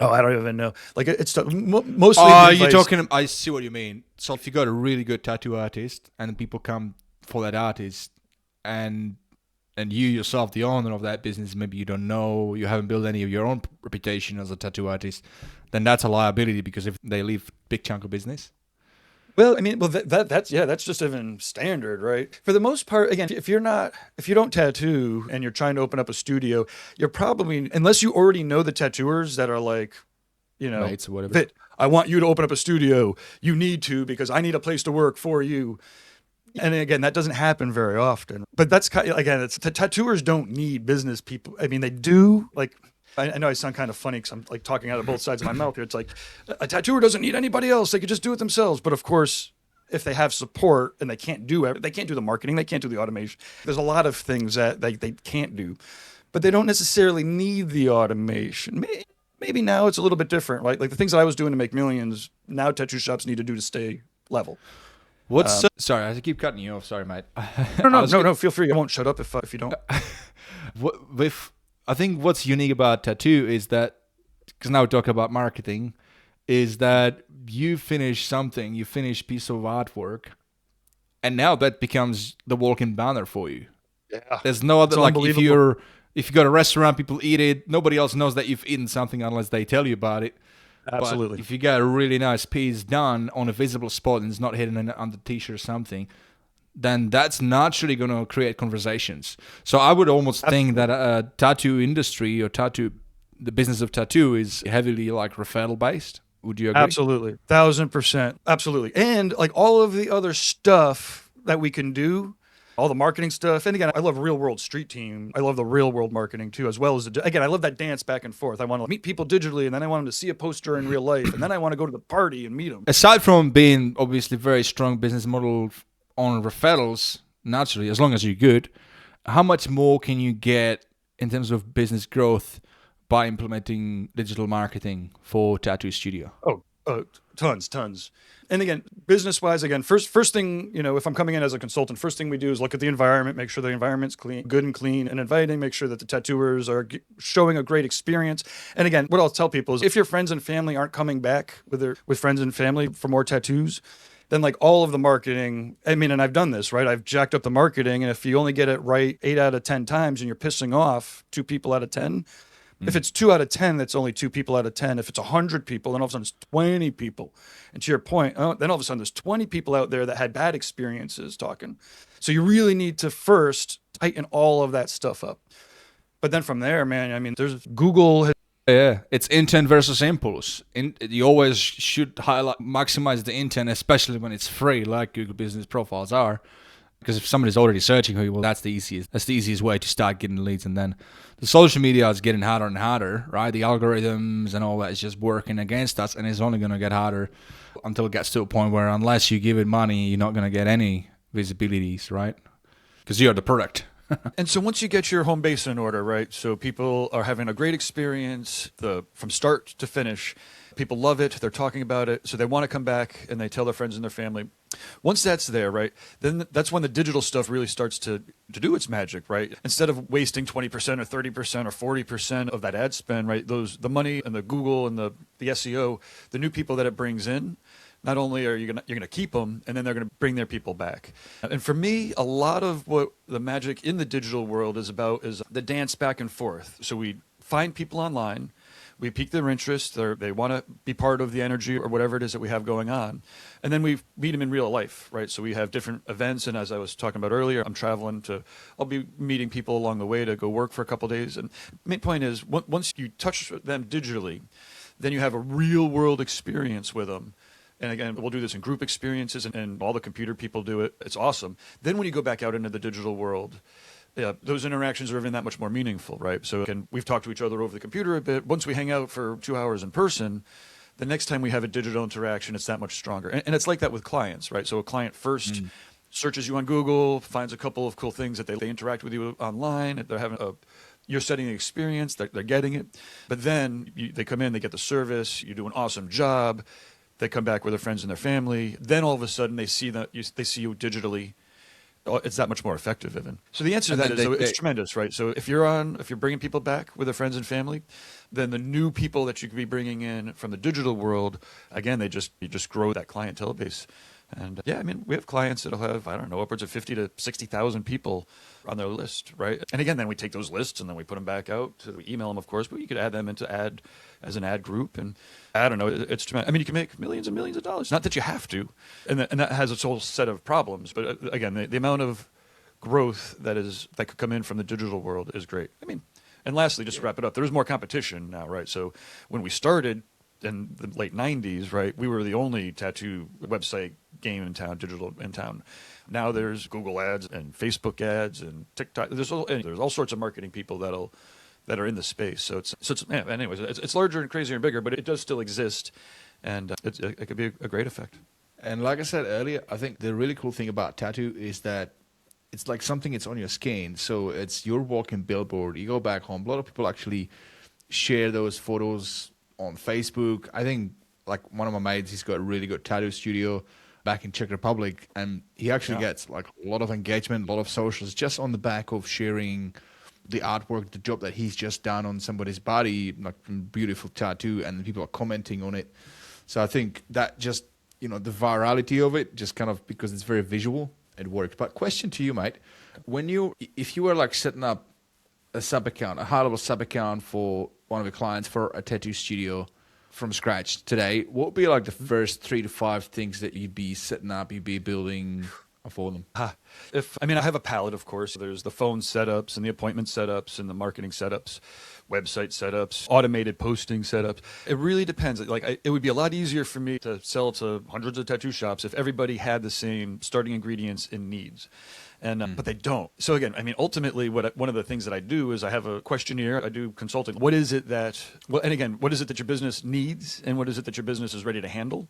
Oh, I don't even know. Like it's mostly. Oh, you're talking. I see what you mean. So if you got a really good tattoo artist and people come for that artist, and you yourself, the owner of that business, maybe you don't know, you haven't built any of your own reputation as a tattoo artist, then that's a liability because if they leave big chunk of business. Well, I mean, that's just even standard, right? For the most part, again, if you don't tattoo and you're trying to open up a studio, you're probably, unless you already know the tattooers that are like, mates or whatever. That I want you to open up a studio. You need to because I need a place to work for you. And again, that doesn't happen very often. But that's again, tattooers don't need business people. I mean, they do. Like, I know I sound kind of funny because I'm like talking out of both sides of my mouth here. It's like a tattooer doesn't need anybody else; they could just do it themselves. But of course, if they have support and they can't do it, they can't do the marketing, they can't do the automation. There's a lot of things that they can't do, but they don't necessarily need the automation. Maybe now it's a little bit different, right? Like the things that I was doing to make millions, now tattoo shops need to do to stay level. Sorry, I keep cutting you off. Sorry, mate. No. Feel free. I won't shut up if you don't. I think what's unique about tattoo is that, because now we talk about marketing, is that you finish piece of artwork, and now that becomes the walking banner for you. Yeah. There's no other, like if you got a restaurant, people eat it, nobody else knows that you've eaten something unless they tell you about it. Absolutely. But if you got a really nice piece done on a visible spot and it's not hidden on the t-shirt or something, then that's naturally going to create conversations. So I would almost think that a tattoo industry or the business of tattoo is heavily like referral based. Would you agree? Absolutely. 1,000%. Absolutely. And like all of the other stuff that we can do, all the marketing stuff. And again, I love real world street team. I love the real world marketing too, as well as again, I love that dance back and forth. I want to meet people digitally and then I want them to see a poster in real life. And then I want to go to the party and meet them. Aside from being obviously very strong business model on referrals, naturally, as long as you're good, how much more can you get in terms of business growth by implementing digital marketing for tattoo studio? Oh, tons. And again, business-wise, first thing, if I'm coming in as a consultant, first thing we do is look at the environment, make sure the environment's good and clean and inviting, make sure that the tattooers are showing a great experience. And again, what I'll tell people is if your friends and family aren't coming back with friends and family for more tattoos, then like all of the marketing, I mean, and I've done this, right? I've jacked up the marketing, and if you only get it right 8 out of 10 times and you're pissing off 2 people out of 10, if it's 2 out of 10, that's only 2 people out of 10. If it's 100 people, then all of a sudden it's 20 people. And to your point, then all of a sudden there's 20 people out there that had bad experiences talking. So you really need to first tighten all of that stuff up. But then from there, man, I mean, there's Google. Yeah, it's intent versus impulse. You always should maximize the intent, especially when it's free, like Google Business Profiles are. Because if somebody's already searching for you, well, that's the easiest way to start getting leads. And then the social media is getting harder and harder, right? The algorithms and all that is just working against us, and it's only going to get harder until it gets to a point where unless you give it money, you're not going to get any visibilities, right? Because you're the product. And so once you get your home base in order, right? So people are having a great experience from start to finish. People love it. They're talking about it. So they want to come back and they tell their friends and their family. Once that's there, right, then that's when the digital stuff really starts to do its magic, right? Instead of wasting 20% or 30% or 40% of that ad spend, right, the money and the Google and the SEO, the new people that it brings in, not only are you're gonna keep them, and then they're gonna bring their people back. And for me, a lot of what the magic in the digital world is about is the dance back and forth. So we find people online, we pique their interest, they want to be part of the energy or whatever it is that we have going on, and then we meet them in real life, right? So we have different events, and as I was talking about earlier, I'll be meeting people along the way to go work for a couple of days. And main point is, once you touch them digitally, then you have a real world experience with them. And again, we'll do this in group experiences, and all the computer people do it. It's awesome. Then when you go back out into the digital world, those interactions are even that much more meaningful, right? So we've talked to each other over the computer a bit. Once we hang out for 2 hours in person, the next time we have a digital interaction, it's that much stronger. And it's like that with clients, right? So a client first searches you on Google, finds a couple of cool things that they interact with you online. They're having you're setting the experience, they're getting it. But then they come in, they get the service, you do an awesome job. They come back with their friends and their family. Then all of a sudden they see you digitally, it's that much more effective even. So the answer to that is it's tremendous, right? So if you're bringing people back with their friends and family, then the new people that you could be bringing in from the digital world, again, you just grow that clientele base. And yeah, I mean, we have clients that'll have, I don't know, upwards of 50 to 60,000 people on their list, right? And again, then we take those lists and then we put them back out. We email them, of course, but you could add them into as an ad group. And I don't know, it's tremendous. I mean, you can make millions and millions of dollars. Not that you have to. And that has its whole set of problems. But again, the amount of growth that could come in from the digital world is great. I mean, and lastly, just to wrap it up, there's more competition now, right? So when we started in the late 90s, right, we were the only tattoo website game in town, digital in town. Now there's Google ads and Facebook ads and TikTok. There's all sorts of marketing people that are in the space. So anyways, it's larger and crazier and bigger, but it does still exist, and it could be a great effect. And like I said earlier, I think the really cool thing about tattoo is that it's like something that's on your skin. So it's your walking billboard. You go back home. A lot of people actually share those photos on Facebook. I think like one of my mates, he's got a really good tattoo studio back in Czech Republic, and he actually gets like a lot of engagement, a lot of socials just on the back of sharing the artwork, the job that he's just done on somebody's body, like beautiful tattoo, and people are commenting on it. So I think that just, the virality of it, just kind of because it's very visual, it works. But question to you, mate, if you were like setting up a sub-account, a high-level sub-account for one of your clients for a tattoo studio from scratch today, what would be like the first 3 to 5 things that you'd be setting up, you'd be building for them? I have a palette, of course. There's the phone setups and the appointment setups and the marketing setups, website setups, automated posting setups. It really depends. It would be a lot easier for me to sell to hundreds of tattoo shops if everybody had the same starting ingredients and needs. But they don't. So again, I mean, ultimately, one of the things that I do is I have a questionnaire. I do consulting. What is it that your business needs, and what is it that your business is ready to handle?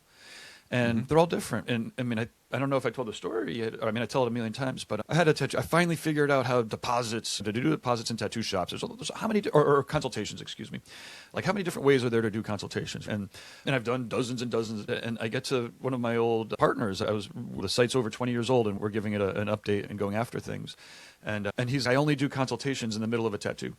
And they're all different. And I mean, I don't know if I told the story yet. I mean, I tell it a million times, but I finally figured out how to do deposits in tattoo shops. There's how many, or consultations, excuse me. Like how many different ways are there to do consultations? And I've done dozens and dozens. And I get to one of my old partners. The site's over 20 years old, and we're giving it an update and going after things. And I only do consultations in the middle of a tattoo.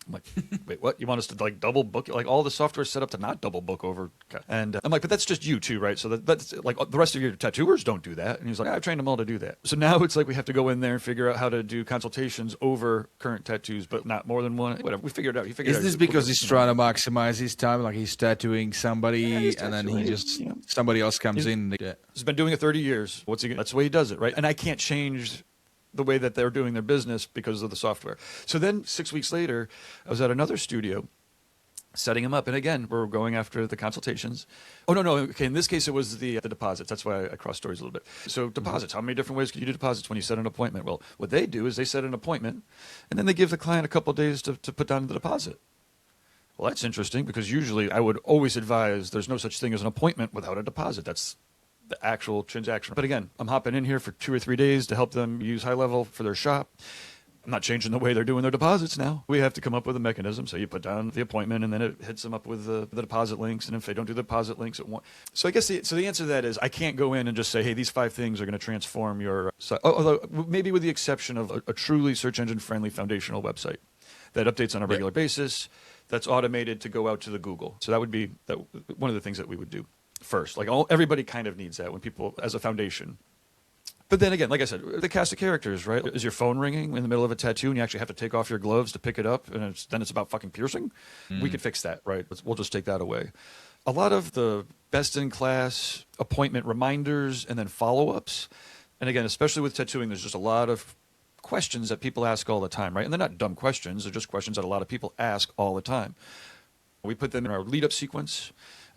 I'm like, wait, what? You want us to like double book it? Like all the software is set up to not double book over. And I'm like, but that's just you too, right? So that's like the rest of your tattooers don't do that. And he's like, I've trained them all to do that. So now it's like we have to go in there and figure out how to do consultations over current tattoos, but not more than one. Whatever. We figured it out. Is this because he's trying to maximize his time? Like he's tattooing somebody and then he just, somebody else comes in. He's been doing it 30 years. That's the way he does it, right? And I can't change the way that they're doing their business because of the software. So then 6 weeks later, I was at another studio setting them up. And again, we're going after the consultations. Oh, no. Okay, in this case, it was the deposits. That's why I cross stories a little bit. So deposits, how many different ways can you do deposits when you set an appointment? Well, what they do is they set an appointment, and then they give the client a couple of days to put down the deposit. Well, that's interesting because usually I would always advise there's no such thing as an appointment without a deposit. That's the actual transaction. But again, I'm hopping in here for 2 or 3 days to help them use HighLevel for their shop. I'm not changing the way they're doing their deposits now. We have to come up with a mechanism. So you put down the appointment, and then it hits them up with the deposit links. And if they don't do the deposit links, it won't. So I guess the answer to that is I can't go in and just say, hey, these 5 things are going to transform your site. Although maybe with the exception of a truly search engine friendly foundational website that updates on a regular basis, that's automated to go out to the Google. So that would be one of the things that we would do first. Like everybody kind of needs that when people as a foundation. But then again, like I said, the cast of characters, right? Is your phone ringing in the middle of a tattoo and you actually have to take off your gloves to pick it up, and then it's about fucking piercing? We could fix that, right? We'll just take that away. A lot of the best-in-class appointment reminders and then follow-ups, and again, especially with tattooing, there's just a lot of questions that people ask all the time, right? And they're not dumb questions. They're just questions that a lot of people ask all the time. We put them in our lead-up sequence.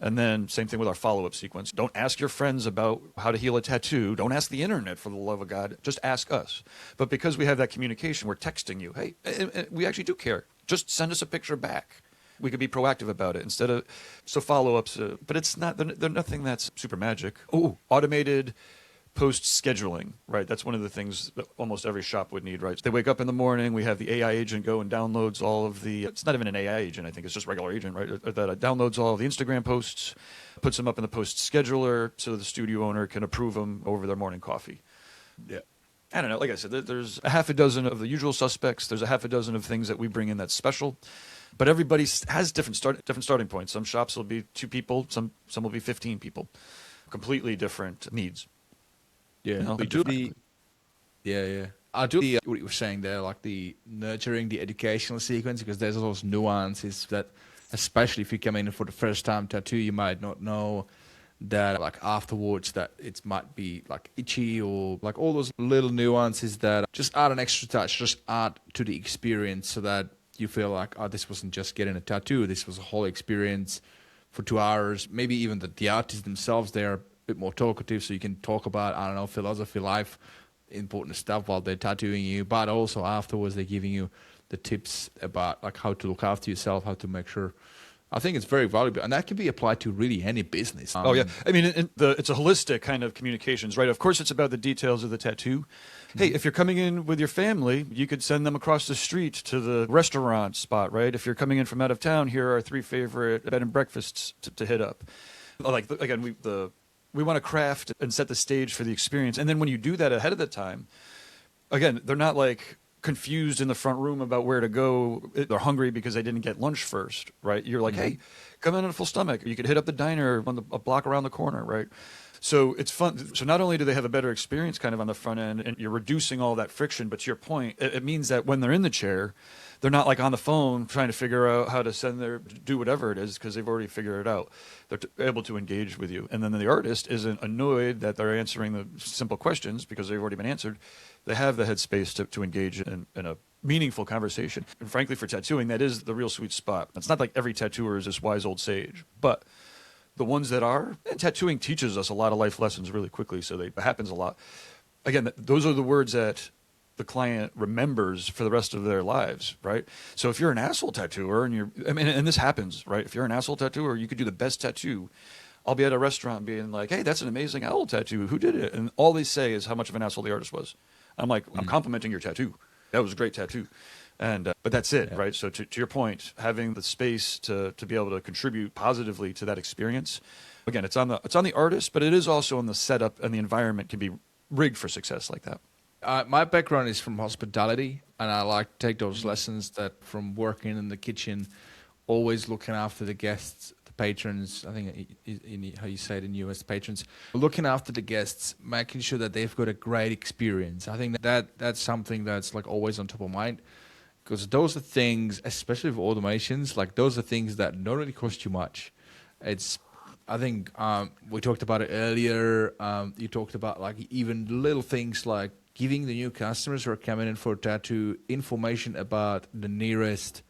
And then same thing with our follow-up sequence. Don't ask your friends about how to heal a tattoo. Don't ask the internet, for the love of God. Just ask us. But because we have that communication, we're texting you. Hey, we actually do care. Just send us a picture back. We could be proactive about it instead of follow-ups. But it's not. They're nothing that's super magic. Oh, automated post scheduling, right? That's one of the things that almost every shop would need, right? They wake up in the morning, we have the AI agent go and downloads all of it's not even an AI agent, I think it's just regular agent, right? That downloads all of the Instagram posts, puts them up in the post scheduler so the studio owner can approve them over their morning coffee. Yeah. I don't know. Like I said, there's a half a dozen of the usual suspects. There's a half a dozen of things that we bring in that's special. But everybody has different starting points. Some shops will be 2 people. Some will be 15 people. Completely different needs. Yeah. You know, I do the what you were saying there, like the nurturing, the educational sequence, because there's those nuances that, especially if you come in for the first time tattoo, you might not know that like afterwards that it might be like itchy, or like all those little nuances that just add an extra touch, just add to the experience, so that you feel like, oh, this wasn't just getting a tattoo, this was a whole experience for 2 hours. Maybe even the artists themselves, they're a bit more talkative, so you can talk about, I don't know, philosophy, life, important stuff while they're tattooing you, but also afterwards they're giving you the tips about like how to look after yourself, how to make sure. I think it's very valuable, and that can be applied to really any business. Oh yeah, I mean, it's a holistic kind of communications, right? Of course, it's about the details of the tattoo. Hey, if you're coming in with your family, you could send them across the street to the restaurant spot, right? If you're coming in from out of town, here are 3 favorite bed and breakfasts to hit up. Like again, we want to craft and set the stage for the experience, and then when you do that ahead of the time, again, they're not like confused in the front room about where to go. They're hungry because they didn't get lunch first, right? You're like, hey, come in on a full stomach. You could hit up the diner on a block around the corner, right? So it's fun. So not only do they have a better experience kind of on the front end, and you're reducing all that friction, but to your point, it means that when they're in the chair, they're not like on the phone trying to figure out how to do whatever it is, because they've already figured it out. They're able to engage with you. And then the artist isn't annoyed that they're answering the simple questions because they've already been answered. They have the headspace to engage in a meaningful conversation. And frankly, for tattooing, that is the real sweet spot. It's not like every tattooer is this wise old sage, but the ones that are, and tattooing teaches us a lot of life lessons really quickly, so it happens a lot. Again, those are the words that the client remembers for the rest of their lives, right? So if you're an asshole tattooer and this happens, right? If you're an asshole tattooer, you could do the best tattoo. I'll be at a restaurant being like, hey, that's an amazing owl tattoo. Who did it? And all they say is how much of an asshole the artist was. I'm like, I'm complimenting your tattoo. That was a great tattoo. And but that's it, right? So to your point, having the space to be able to contribute positively to that experience. Again, it's on the artist, but it is also on the setup, and the environment can be rigged for success like that. My background is from hospitality, and I like to take those lessons that from working in the kitchen, always looking after the guests, the patrons. I think in how you say it in US, patrons, looking after the guests, making sure that they've got a great experience. I think that's something that's like always on top of mind, because those are things, especially with automations, like those are things that don't really cost you much. I think we talked about it earlier. You talked about like even little things like giving the new customers who are coming in for a tattoo information about the nearest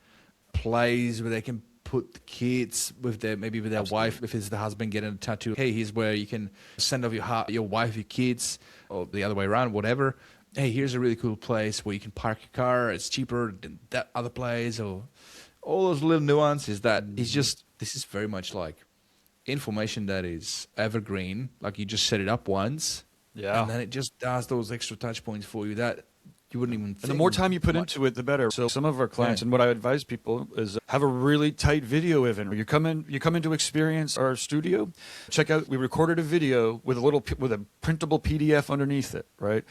place where they can put the kids with their wife, if it's the husband getting a tattoo. Hey, here's where you can send off your wife, your kids, or the other way around, whatever. Hey, here's a really cool place where you can park your car. It's cheaper than that other place, or all those little nuances that is just, this is very much like information that is evergreen. Like you just set it up once. Yeah. And then it just does those extra touch points for you that you wouldn't even think. And the more time you put into it, the better. So some of our clients, and what I advise people is have a really tight video event. You come in to experience our studio, check out, we recorded a video with a printable PDF underneath it, right?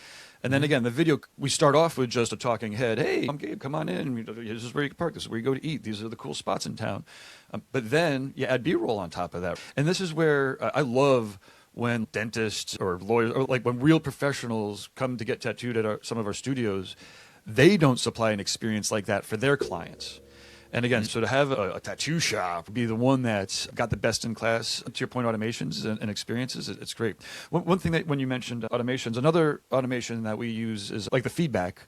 And then again, the video, we start off with just a talking head. Hey, I'm Gabe, come on in. This is where you can park. This is where you go to eat. These are the cool spots in town. But then you add B-roll on top of that. And this is where I love when dentists or lawyers, or like when real professionals come to get tattooed at some of our studios, they don't supply an experience like that for their clients. And again, so to have a tattoo shop be the one that's got the best in class, to your point, automations and experiences, it's great. One thing that when you mentioned automations, another automation that we use is like the feedback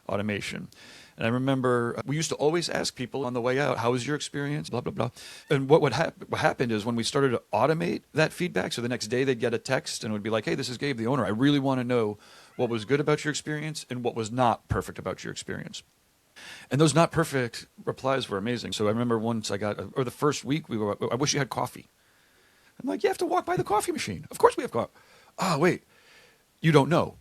automation. And I remember we used to always ask people on the way out, how was your experience, blah, blah, blah. And what happened is when we started to automate that feedback, so the next day they'd get a text and it would be like, hey, this is Gabe, the owner. I really want to know what was good about your experience and what was not perfect about your experience. And those not perfect replies were amazing. So I remember once or the first week, I wish you had coffee. I'm like, you have to walk by the coffee machine. Of course we have coffee. Oh, wait, you don't know.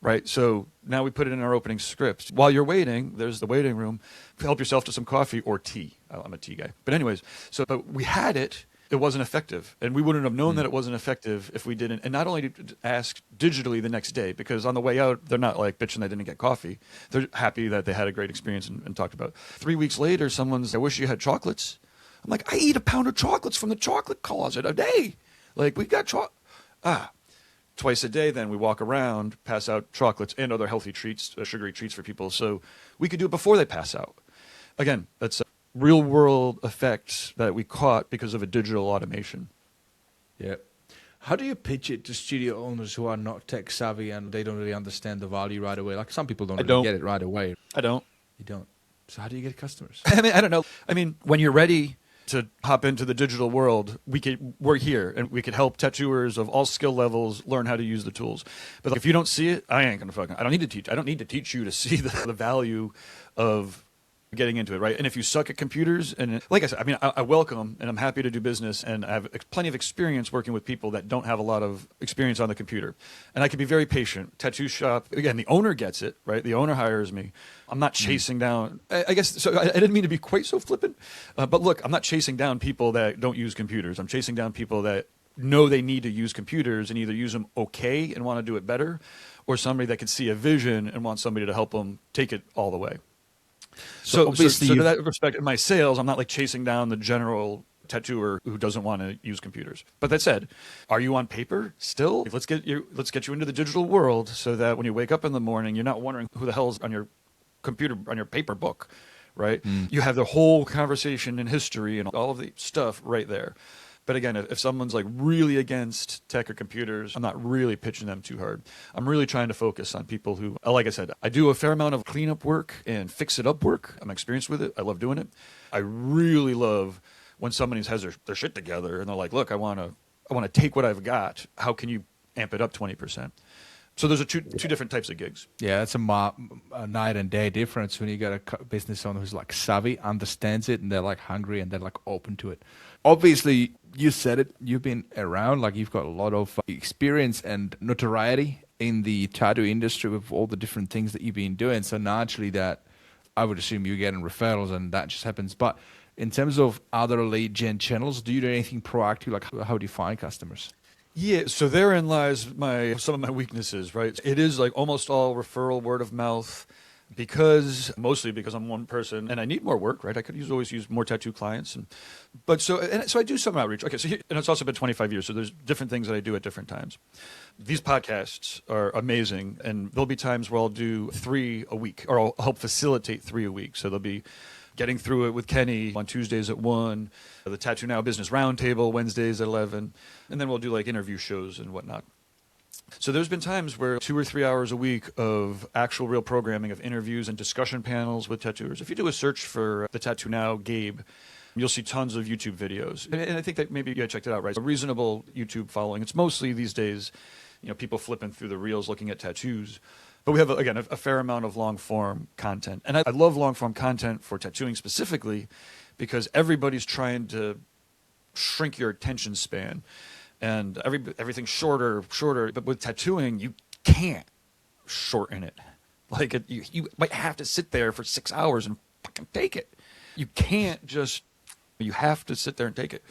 Right, so now we put it in our opening script. While you're waiting, there's the waiting room. Help yourself to some coffee or tea. I'm a tea guy. But anyways, but we had it it wasn't effective. And we wouldn't have known that it wasn't effective if we didn't. And not only did ask digitally the next day, because on the way out, they're not like bitching they didn't get coffee. They're happy that they had a great experience and talked about it. 3 weeks later, someone's, I wish you had chocolates. I'm like, I eat a pound of chocolates from the chocolate closet a day. Like, we got twice a day, then we walk around, pass out chocolates and other healthy treats, sugary treats for people. So we could do it before they pass out. Again, that's a real world effect that we caught because of a digital automation. Yeah. How do you pitch it to studio owners who are not tech savvy and they don't really understand the value right away? Like some people don't really get it right away. I don't. You don't. So how do you get customers? I mean, I don't know. I mean, when you're ready to hop into the digital world, we're here and we could help tattooers of all skill levels learn how to use the tools. But if you don't see it, I don't need to teach. I don't need to teach you to see the value of getting into it, right? And if you suck at computers, and like I said, I mean, I welcome and I'm happy to do business, and I have plenty of experience working with people that don't have a lot of experience on the computer. And I can be very patient. Tattoo shop, again, the owner gets it, right? The owner hires me. I'm not chasing down, I guess, so I didn't mean to be quite so flippant, but look, I'm not chasing down people that don't use computers. I'm chasing down people that know they need to use computers and either use them okay and want to do it better, or somebody that can see a vision and wants somebody to help them take it all the way. So obviously, so to that respect, in my sales, I'm not like chasing down the general tattooer who doesn't want to use computers. But that said, are you on paper still? Let's get you into the digital world so that when you wake up in the morning, you're not wondering who the hell's on your computer, on your paper book, right? You have the whole conversation in history and all of the stuff right there. But again, if someone's like really against tech or computers, I'm not really pitching them too hard. I'm really trying to focus on people who, like I said, I do a fair amount of cleanup work and fix-it-up work. I'm experienced with it. I love doing it. I really love when somebody has their shit together and they're like, look, I want to take what I've got. How can you amp it up 20%? So those are two different types of gigs. Yeah, it's a night and day difference when you got a business owner who's like savvy, understands it, and they're like hungry and they're like open to it. Obviously, you said it, you've been around, like you've got a lot of experience and notoriety in the tattoo industry with all the different things that you've been doing. So naturally that, I would assume you're getting referrals and that just happens. But in terms of other lead gen channels, do you do anything proactive? Like how do you find customers? Yeah, so therein lies some of my weaknesses, right? It is like almost all referral, word of mouth, mostly because I'm one person and I need more work, right? I could always use more tattoo clients. So I do some outreach. Okay, and it's also been 25 years, so there's different things that I do at different times. These podcasts are amazing, and there'll be times where I'll do 3 a week, or I'll help facilitate 3 a week. So there'll be Getting Through It with Kenny on Tuesdays at 1, the TattooNOW Business Roundtable Wednesdays at 11, and then we'll do like interview shows and whatnot. So there's been times where 2 or 3 hours a week of actual real programming of interviews and discussion panels with tattooers. If you do a search for the TattooNOW Gabe, you'll see tons of YouTube videos. And I think that maybe you checked it out, right? A reasonable YouTube following. It's mostly these days, people flipping through the reels looking at tattoos. But we have, again, a fair amount of long-form content. And I love long-form content for tattooing specifically because everybody's trying to shrink your attention span. And everything's shorter. But with tattooing, you can't shorten it. Like, you might have to sit there for 6 hours and fucking take it. You can't just... You have to sit there and take it.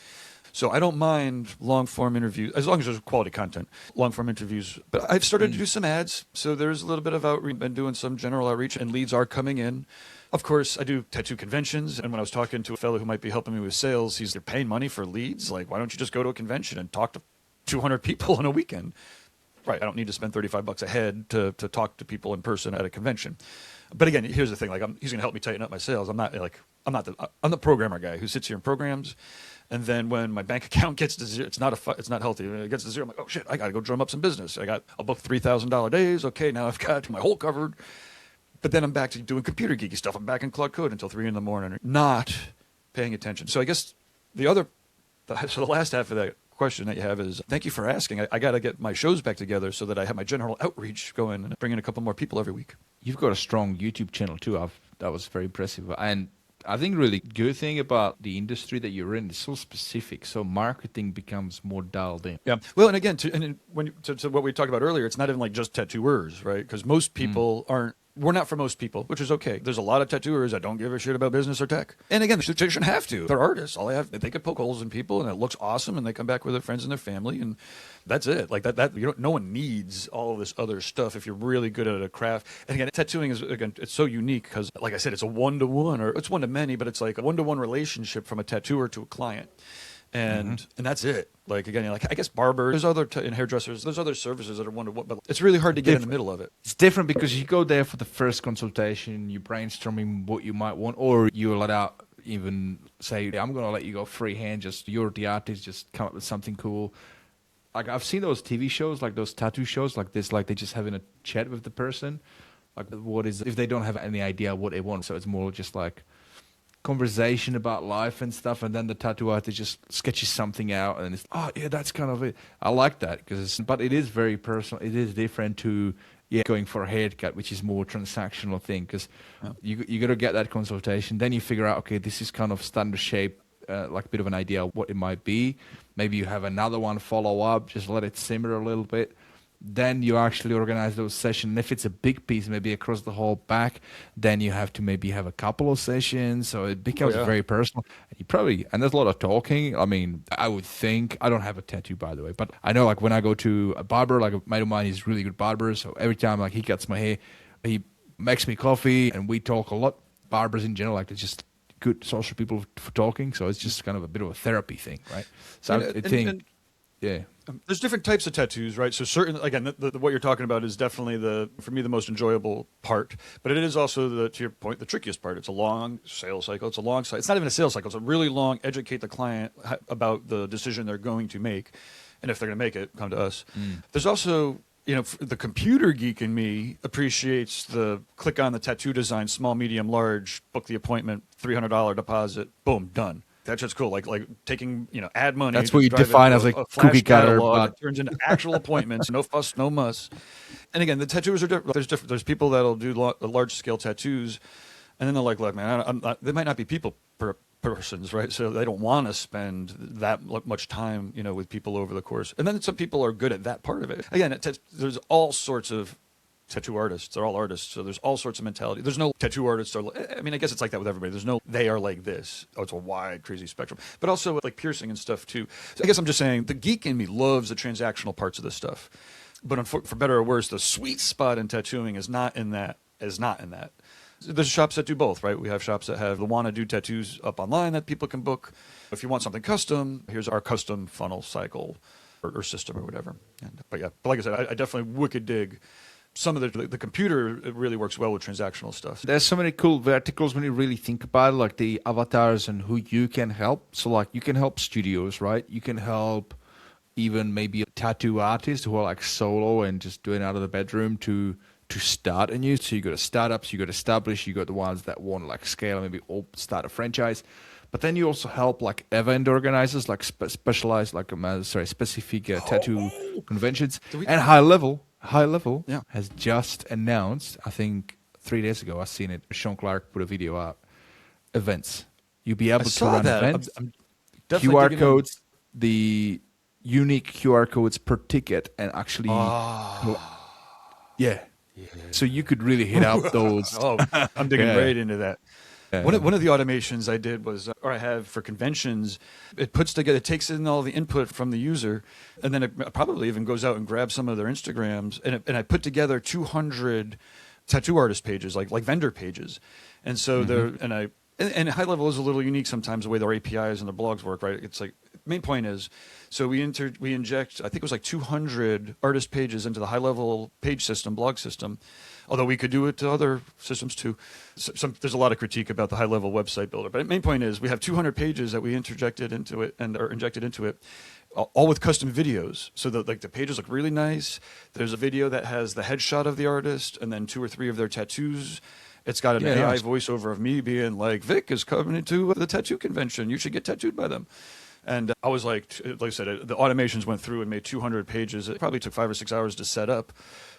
So I don't mind long-form interviews, as long as there's quality content, long-form interviews. But I've started to do some ads, so there's a little bit of outreach. I've been doing some general outreach, and leads are coming in. Of course, I do tattoo conventions, and when I was talking to a fellow who might be helping me with sales, they're paying money for leads. Like, why don't you just go to a convention and talk to 200 people in a weekend? Right, I don't need to spend $35 a head to talk to people in person at a convention. But again, here's the thing: like, he's going to help me tighten up my sales. I'm the programmer guy who sits here and programs, and then when my bank account gets to zero, it's not healthy. When it gets to zero, I'm like, oh shit, I got to go drum up some business. I'll book $3,000 days. Okay, now I've got my whole covered. But then I'm back to doing computer geeky stuff. I'm back in Claude Code until 3 a.m, not paying attention. So I guess the last half of that question that you have is, thank you for asking. I got to get my shows back together so that I have my general outreach going and bring in a couple more people every week. You've got a strong YouTube channel too. That was very impressive. And I think really good thing about the industry that you're in is so specific. So marketing becomes more dialed in. Yeah. Well, and again, to what we talked about earlier, it's not even like just tattooers, right? Because most people aren't we're not for most people, which is okay. There's a lot of tattooers that don't give a shit about business or tech. And again, they shouldn't have to. They're artists. All they can poke holes in people, and it looks awesome, and they come back with their friends and their family, and that's it. Like that no one needs all of this other stuff if you're really good at a craft. And again, tattooing is, again, it's so unique because, like I said, it's a one-to-one, or it's one-to-many, but it's like a one-to-one relationship from a tattooer to a client. And that's it. Like, again, like, I guess barbers, there's other and hairdressers, there's other services that are one-to-one, but it's really hard to get in the middle of it. It's different because you go there for the first consultation, you're brainstorming what you might want, or you let out, even say, I'm going to let you go freehand, just you're the artist, just come up with something cool. Like, I've seen those TV shows, like those tattoo shows, like this, like they just having a chat with the person. Like, what is, if they don't have any idea what they want, so it's more just like conversation about life and stuff, and then the tattoo artist just sketches something out, and it's, oh yeah, that's kind of it. I like that but it is very personal. It is different to going for a haircut, which is more transactional thing, because you got to get that consultation, then you figure out, okay, this is kind of standard shape, like a bit of an idea of what it might be. Maybe you have another one follow up, just let it simmer a little bit. Then you actually organize those sessions. And if it's a big piece, maybe across the whole back, then you have to maybe have a couple of sessions. So it becomes very personal. And there's a lot of talking. I mean, I would think, I don't have a tattoo, by the way, but I know, like, when I go to a barber, like a mate of mine, he's a really good barber. So every time, like, he cuts my hair, he makes me coffee, and we talk a lot. Barbers in general, like, they're just good social people for talking. So it's just kind of a bit of a therapy thing, right? So I think, there's different types of tattoos, right? So certain, again, what you're talking about is definitely for me, the most enjoyable part, but it is also, to your point, the trickiest part. It's a long sales cycle. It's not even a sales cycle. It's a really long, educate the client about the decision they're going to make. And if they're going to make it, come to us. There's also, the computer geek in me appreciates the click on the tattoo design, small, medium, large, book the appointment, $300 deposit, boom, done. That's just cool. Like taking, ad money. That's what you define as a cookie cutter. But it turns into actual appointments. No fuss, no muss. And again, the tattoos are different. There's people that'll do large scale tattoos, and then they're like, look, man, they might not be people persons, right? So they don't want to spend that much time, with people over the course. And then some people are good at that part of it. Again, there's all sorts of tattoo artists. They're all artists, so there's all sorts of mentality. There's no tattoo artists I guess it's like that with everybody. There's no they are like this. Oh, it's a wide, crazy spectrum. But also like piercing and stuff too. So I guess I'm just saying the geek in me loves the transactional parts of this stuff. But for better or worse, the sweet spot in tattooing is not in that. There's shops that do both, right? We have shops that have the wanna do tattoos up online that people can book. If you want something custom, here's our custom funnel cycle or system or whatever. But like I said, I definitely wicked dig some of the computer. It really works well with transactional stuff. There's so many cool verticals when you really think about it, like the avatars and who you can help. So like you can help studios, right? You can help even maybe tattoo artists who are like solo and just doing it out of the bedroom to start a new. So you got startups, you got established, you got the ones that want to like scale, maybe start a franchise. But then you also help like event organizers, like specialized, like specific tattoo conventions. And HighLevel has just announced, I think 3 days ago, I've seen it, Sean Clark put a video out, events. You'll be able to run events, QR codes, the unique QR codes per ticket, and actually, so you could really hit out those. I'm digging right into that. One of the automations I did was, or I have for conventions, it takes in all the input from the user, and then it probably even goes out and grabs some of their Instagrams, and I put together 200 tattoo artist pages, like vendor pages, and so and HighLevel is a little unique sometimes the way their APIs and their blogs work, right? It's like main point is, so we inject, I think it was like 200 artist pages into the HighLevel page system, blog system. Although we could do it to other systems too. There's a lot of critique about the HighLevel website builder. But the main point is we have 200 pages that we injected into it, all with custom videos. So the pages look really nice. There's a video that has the headshot of the artist and then 2 or 3 of their tattoos. It's got an AI voiceover of me being like, Vic is coming into the tattoo convention. You should get tattooed by them. And I was like I said, the automations went through and made 200 pages. It probably took 5 or 6 hours to set up.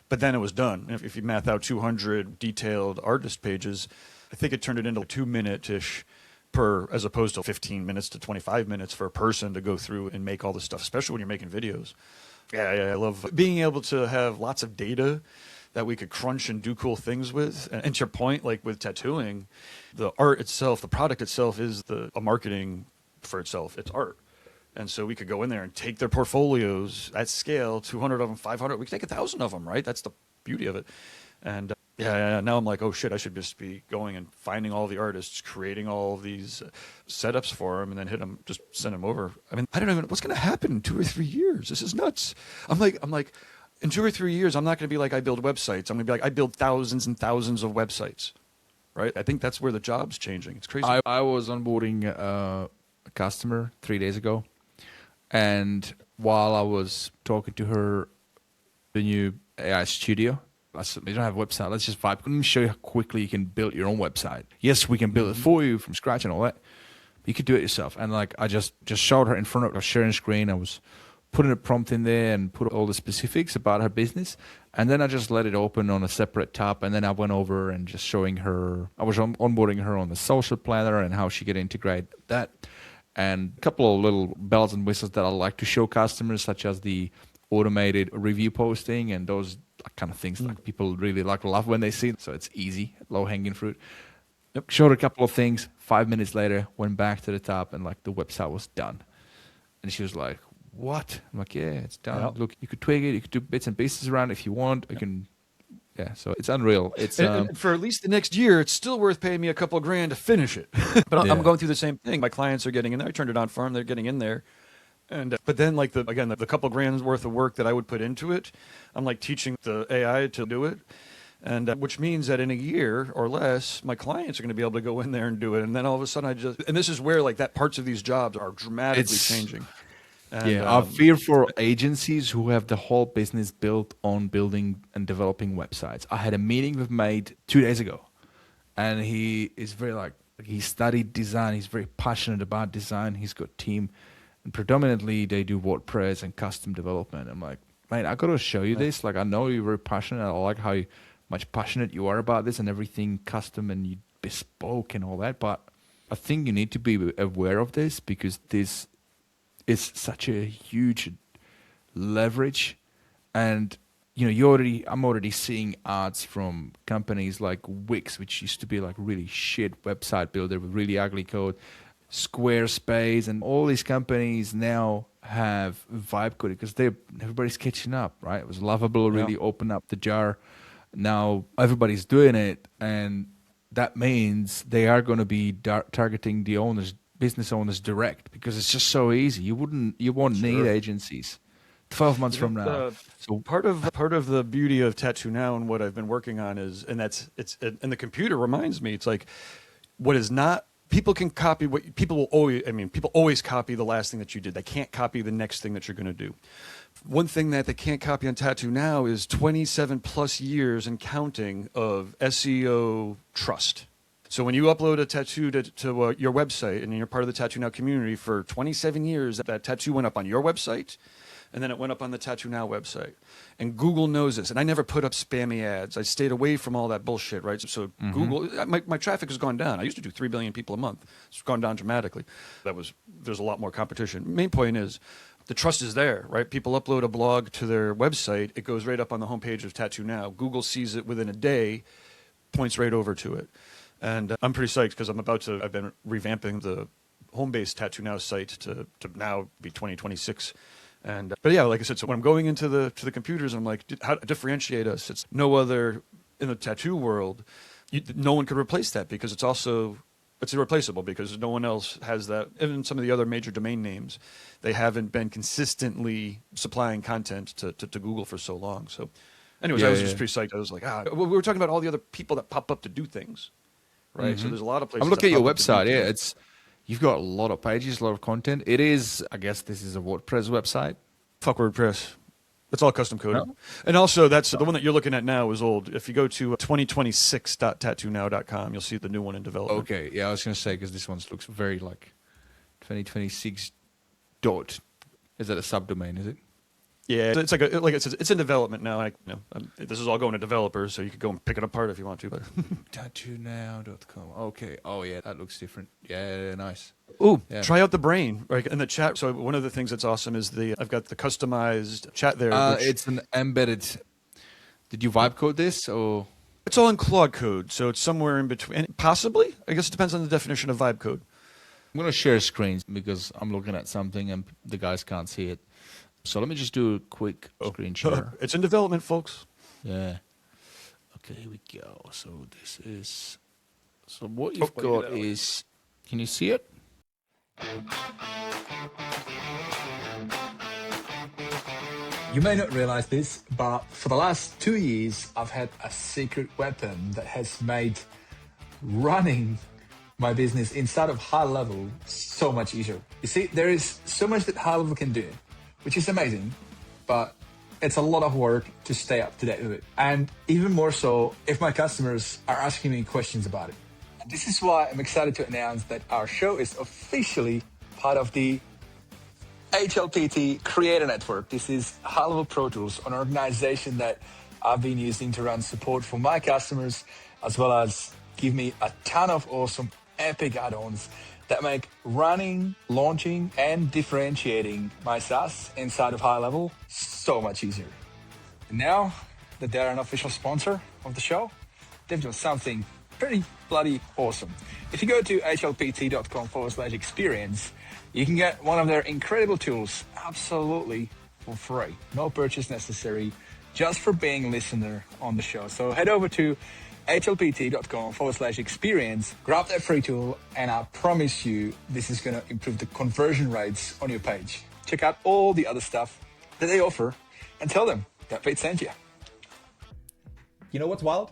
But then it was done. If you math out 200 detailed artist pages, I think it turned it into 2-minute-ish per, as opposed to 15 minutes to 25 minutes for a person to go through and make all this stuff, especially when you're making videos. Yeah, I love being able to have lots of data that we could crunch and do cool things with. And to your point, like with tattooing, the art itself, the product itself is a marketing for itself. It's art. And so we could go in there and take their portfolios at scale, 200 of them, 500. We could take 1,000 of them, right? That's the beauty of it. And now I'm like, oh shit, I should just be going and finding all the artists, creating all of these setups for them, and then just send them over. I mean, I don't even, what's going to happen in 2 or 3 years? This is nuts. I'm like, in 2 or 3 years, I'm not going to be like, I build websites. I'm going to be like, I build thousands and thousands of websites, right? I think that's where the job's changing. It's crazy. I was onboarding a customer 3 days ago. And while I was talking to her, the new AI studio, I said, we don't have a website. Let's just vibe. Let me show you how quickly you can build your own website. Yes, we can build it for you from scratch and all that. But you could do it yourself. And like, I just showed her in front of a sharing screen. I was putting a prompt in there and put all the specifics about her business. And then I just let it open on a separate tab. And then I went over and just showing her, I was onboarding her on the social planner and how she could integrate that. And a couple of little bells and whistles that I like to show customers, such as the automated review posting and those kind of things like people really love when they see it. So it's easy, low-hanging fruit. Yep. Showed a couple of things. 5 minutes later, went back to the top and like the website was done. And she was like, what? I'm like, yeah, it's done. Yep. Look, you could tweak it. You could do bits and pieces around if you want. You can... Yeah, so it's unreal. It's and for at least the next year, it's still worth paying me a couple of grand to finish it. But I'm going through the same thing. My clients are getting in there. I turned it on for them. They're getting in there. And but then like the couple of grand's worth of work that I would put into it, I'm like teaching the AI to do it. And which means that in a year or less, my clients are going to be able to go in there and do it. And then all of a sudden and this is where like that parts of these jobs are dramatically changing. And, I fear for agencies who have the whole business built on building and developing websites. I had a meeting with Mate 2 days ago, and he is very he studied design. He's very passionate about design. He's got a team, and predominantly they do WordPress and custom development. I'm like, mate, I got to show you this. Like, I know you're very passionate. I like how much passionate you are about this and everything custom and you bespoke and all that. But I think you need to be aware of this because this is such a huge leverage. And I'm already seeing ads from companies like Wix, which used to be like really shit website builder with really ugly code, Squarespace, and all these companies now have vibe coding because everybody's catching up, right? It was Lovable really opened up the jar. Now everybody's doing it, and that means they are going to be targeting the business owners direct because it's just so easy. You won't need agencies 12 months from now. So part of the beauty of TattooNOW and what I've been working on is, and the computer reminds me, it's like what is not, people can copy what people will always, people always copy the last thing that you did. They can't copy the next thing that you're going to do. One thing that they can't copy on TattooNOW is 27 plus years and counting of SEO trust. So when you upload a tattoo to your website and you're part of the TattooNOW community for 27 years, that tattoo went up on your website and then it went up on the TattooNOW website. And Google knows this. And I never put up spammy ads. I stayed away from all that bullshit, right? So Google, my traffic has gone down. I used to do 3 billion people a month. It's gone down dramatically. There's a lot more competition. Main point is the trust is there, right? People upload a blog to their website. It goes right up on the homepage of TattooNOW. Google sees it within a day, points right over to it. And I'm pretty psyched because I've been revamping the home-based TattooNOW site to now be 2026. And but yeah, like I said, so when I'm going into the computers, I'm like, how to differentiate us? It's no other in the tattoo world. No one could replace that because it's irreplaceable because no one else has that. Even some of the other major domain names, they haven't been consistently supplying content to Google for so long. So, anyways, I was just pretty psyched. I was like, we were talking about all the other people that pop up to do things. Right, so there's a lot of places. I'm looking at your website. You've got a lot of pages, a lot of content. It is, I guess, this is a WordPress website. Fuck WordPress. It's all custom coded. No? And also, that's the one that you're looking at now is old. If you go to 2026.tattonow.com, you'll see the new one in development. Okay, yeah, I was going to say because this one looks very like 2026 dot. Is that a subdomain? Is it? Yeah, it's like it's in development now. This is all going to developers, so you could go and pick it apart if you want to. But TattooNOW.com. Okay. Oh yeah, that looks different. Yeah, nice. Ooh, try out the brain right in the chat. So one of the things that's awesome is I've got the customized chat there. It's an embedded Did you vibe code this or? It's all in Claude code, so it's somewhere in between. Possibly. I guess it depends on the definition of vibe code. I'm going to share screens because I'm looking at something and the guys can't see it. So let me just do a quick screen share. It's in development, folks. Yeah. Okay, here we go. So this is... So what you've got is... Can you see it? You may not realize this, but for the last 2 years, I've had a secret weapon that has made running my business inside of HighLevel so much easier. You see, there is so much that HighLevel can do, which is amazing, but it's a lot of work to stay up to date with it. And even more so if my customers are asking me questions about it. And this is why I'm excited to announce that our show is officially part of the HLPT Creator Network. This is HighLevel Pro Tools, an organization that I've been using to run support for my customers, as well as give me a ton of awesome epic add-ons that make running, launching, and differentiating my SaaS inside of HighLevel so much easier. And now that they're an official sponsor of the show, they've done something pretty bloody awesome. If you go to hlpt.com/experience, you can get one of their incredible tools absolutely for free. No purchase necessary, just for being a listener on the show. So head over to hlpt.com/experience, grab that free tool, and I promise you this is going to improve the conversion rates on your page. Check out all the other stuff that they offer and tell them that Pete sent you. You know what's wild?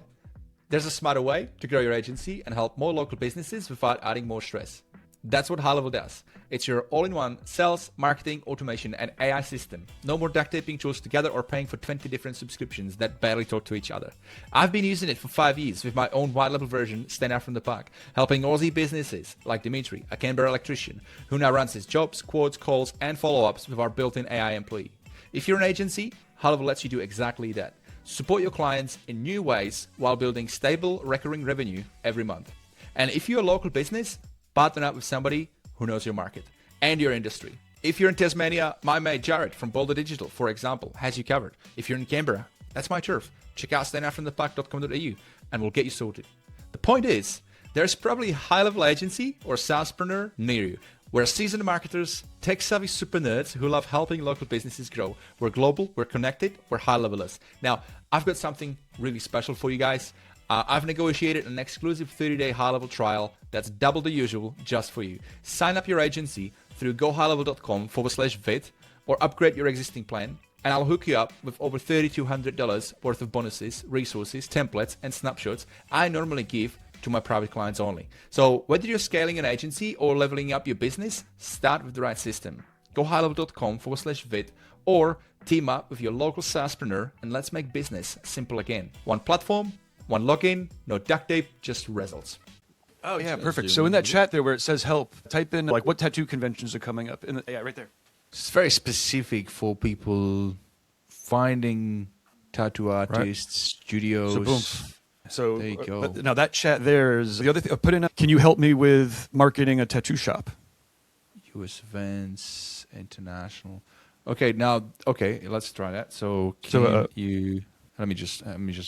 There's a smarter way to grow your agency and help more local businesses without adding more stress. That's what HighLevel does. It's your all-in-one sales, marketing, automation, and AI system. No more duct taping tools together or paying for 20 different subscriptions that barely talk to each other. I've been using it for 5 years with my own white-level version, Stand Out from the Pack, helping Aussie businesses like Dimitri, a Canberra electrician, who now runs his jobs, quotes, calls, and follow-ups with our built-in AI employee. If you're an agency, HighLevel lets you do exactly that. Support your clients in new ways while building stable, recurring revenue every month. And if you're a local business, partner up with somebody who knows your market and your industry. If you're in Tasmania, my mate Jared from Boulder Digital, for example, has you covered. If you're in Canberra, that's my turf. Check out standoutfromthepack.com.au and we'll get you sorted. The point is, there's probably a high-level agency or SaaSpreneur near you. We're seasoned marketers, tech-savvy super nerds who love helping local businesses grow. We're global, we're connected, we're high-levelers. Now, I've got something really special for you guys. I've negotiated an exclusive 30-day HighLevel trial that's double the usual just for you. Sign up your agency through gohighlevel.com/vid or upgrade your existing plan, and I'll hook you up with over $3,200 worth of bonuses, resources, templates, and snapshots I normally give to my private clients only. So whether you're scaling an agency or leveling up your business, start with the right system. gohighlevel.com/vid or team up with your local SaaSpreneur and let's make business simple again. One platform, one login, no duct tape, just results. Oh, yeah, perfect. So in that chat there where it says help, type in like what tattoo conventions are coming up. Yeah, right there. It's very specific for people finding tattoo artists, studios. So boom. So there you go. Now that chat there is the other thing. Put in, can you help me with marketing a tattoo shop? US events, international. Okay, let's try that. So you... Let me just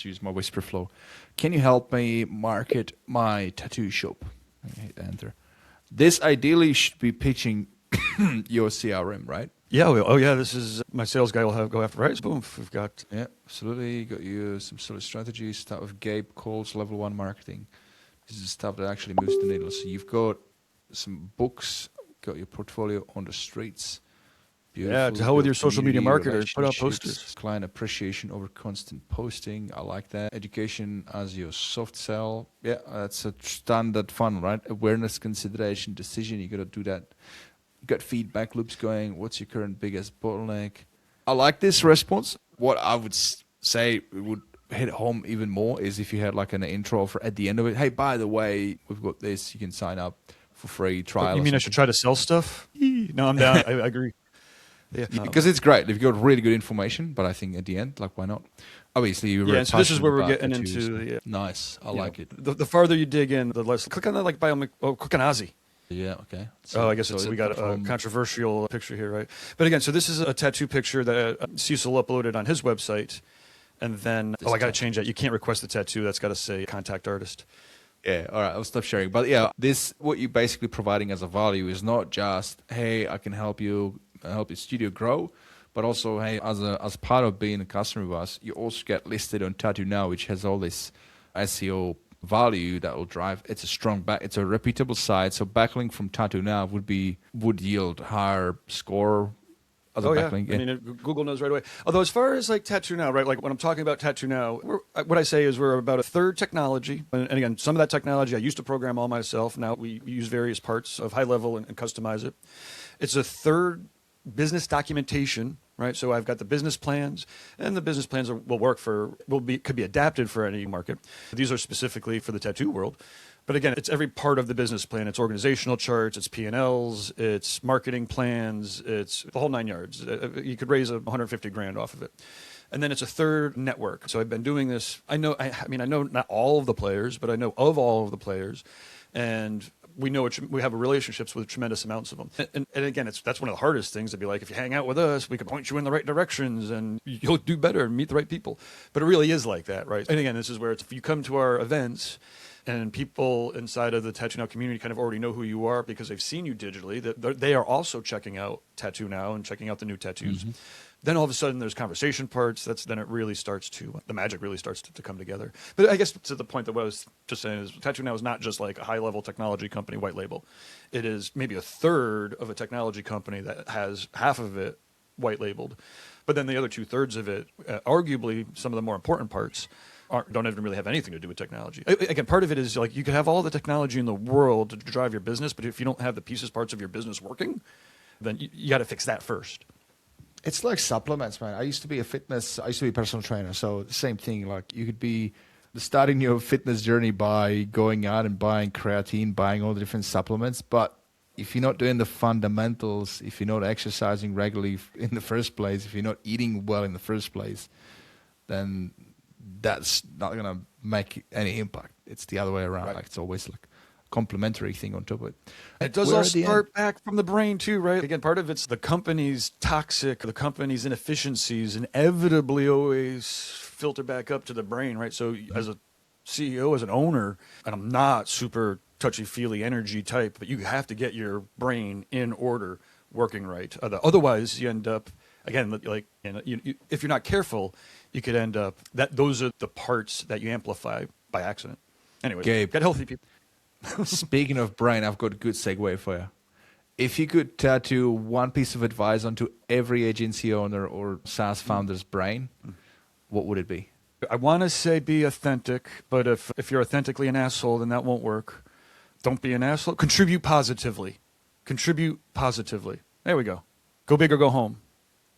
use my whisper flow. Can you help me market my tattoo shop? Hit enter. This ideally should be pitching your CRM, right? Yeah. This is my sales guy will go after. Right. Boom. We've got. Yeah, absolutely. Got you some solid strategies. Start with Gabe calls level 1 marketing. This is the stuff that actually moves the needle. So you've got some books. Got your portfolio on the streets. Beautiful. Yeah, to hell with your social media marketers. Put out posters. Client appreciation over constant posting. I like that. Education as your soft sell. Yeah, that's a standard fun, right? Awareness, consideration, decision. You got to do that. Got feedback loops going. What's your current biggest bottleneck? I like this response. What I would say would hit home even more is if you had like an intro offer at the end of it. Hey, by the way, we've got this. You can sign up for free trial. You mean I should try to sell stuff? No, I'm down. I agree. Yeah, because it's great. You've got really good information, but I think at the end, like, why not? Obviously, you were so this is where we're getting into. Nice, I like it. The farther you dig in, the less. Click on that, like click on Ozzy. Yeah, okay. So, I guess we got a controversial picture here, right? But again, so this is a tattoo picture that Cecil uploaded on his website. And then, I got to change that. You can't request the tattoo. That's got to say contact artist. Yeah, all right, I'll stop sharing. But yeah, this, what you're basically providing as a value is not just, hey, I can help your studio grow, but also, hey, as part of being a customer with us, you also get listed on TattooNOW, which has all this SEO value that will drive. It's a strong it's a reputable site. So backlink from TattooNOW would yield higher score. Backlink. I mean, Google knows right away. Although as far as like TattooNOW, right? Like when I'm talking about TattooNOW, what I say is we're about a third technology. And again, some of that technology I used to program all myself. Now we use various parts of HighLevel and customize it. It's a third business documentation, right? So I've got the business plans, and the business plans could be adapted for any market. These are specifically for the tattoo world. But again, it's every part of the business plan. It's organizational charts, it's P&Ls, it's marketing plans, it's the whole 9 yards. You could raise $150,000 off of it. And then it's a third network. So I've been doing this. I know not all of the players, but I know of all of the players. And we have relationships with tremendous amounts of them. And again, that's one of the hardest things to be like, if you hang out with us, we can point you in the right directions and you'll do better and meet the right people. But it really is like that, right? And again, this is where if you come to our events, and people inside of the TattooNOW community kind of already know who you are because they've seen you digitally, that they are also checking out TattooNOW and checking out the new tattoos. Mm-hmm. Then all of a sudden there's conversation parts. Then it really starts the magic really starts to come together. But I guess to the point that what I was just saying is TattooNOW is not just like a high-level technology company, white label. It is maybe a third of a technology company that has half of it white labeled. But then the other 2/3 of it, arguably some of the more important parts, don't even really have anything to do with technology. Again, part of it is like you could have all the technology in the world to drive your business, but if you don't have the parts of your business working, then you got to fix that first. It's like supplements, man. I used to be a personal trainer, so the same thing. Like you could be starting your fitness journey by going out and buying creatine, buying all the different supplements, but if you're not doing the fundamentals, if you're not exercising regularly in the first place, if you're not eating well in the first place, then that's not going to make any impact. It's the other way around. Right. Like it's always like a complementary thing on top of it. It does all start back from the brain too, right? Again, part of it's the company's the company's inefficiencies inevitably always filter back up to the brain, right? So as a CEO, as an owner, and I'm not super touchy-feely energy type, but you have to get your brain in order, working right. Otherwise, you end up, again, like if you're not careful, you could end up those are the parts that you amplify by accident. Anyway, Gabe, get healthy, people. Speaking of brain, I've got a good segue for you. If you could tattoo one piece of advice onto every agency owner or SaaS founder's brain, what would it be? I want to say be authentic, but if you're authentically an asshole, then that won't work. Don't be an asshole. Contribute positively. There we go. Go big or go home.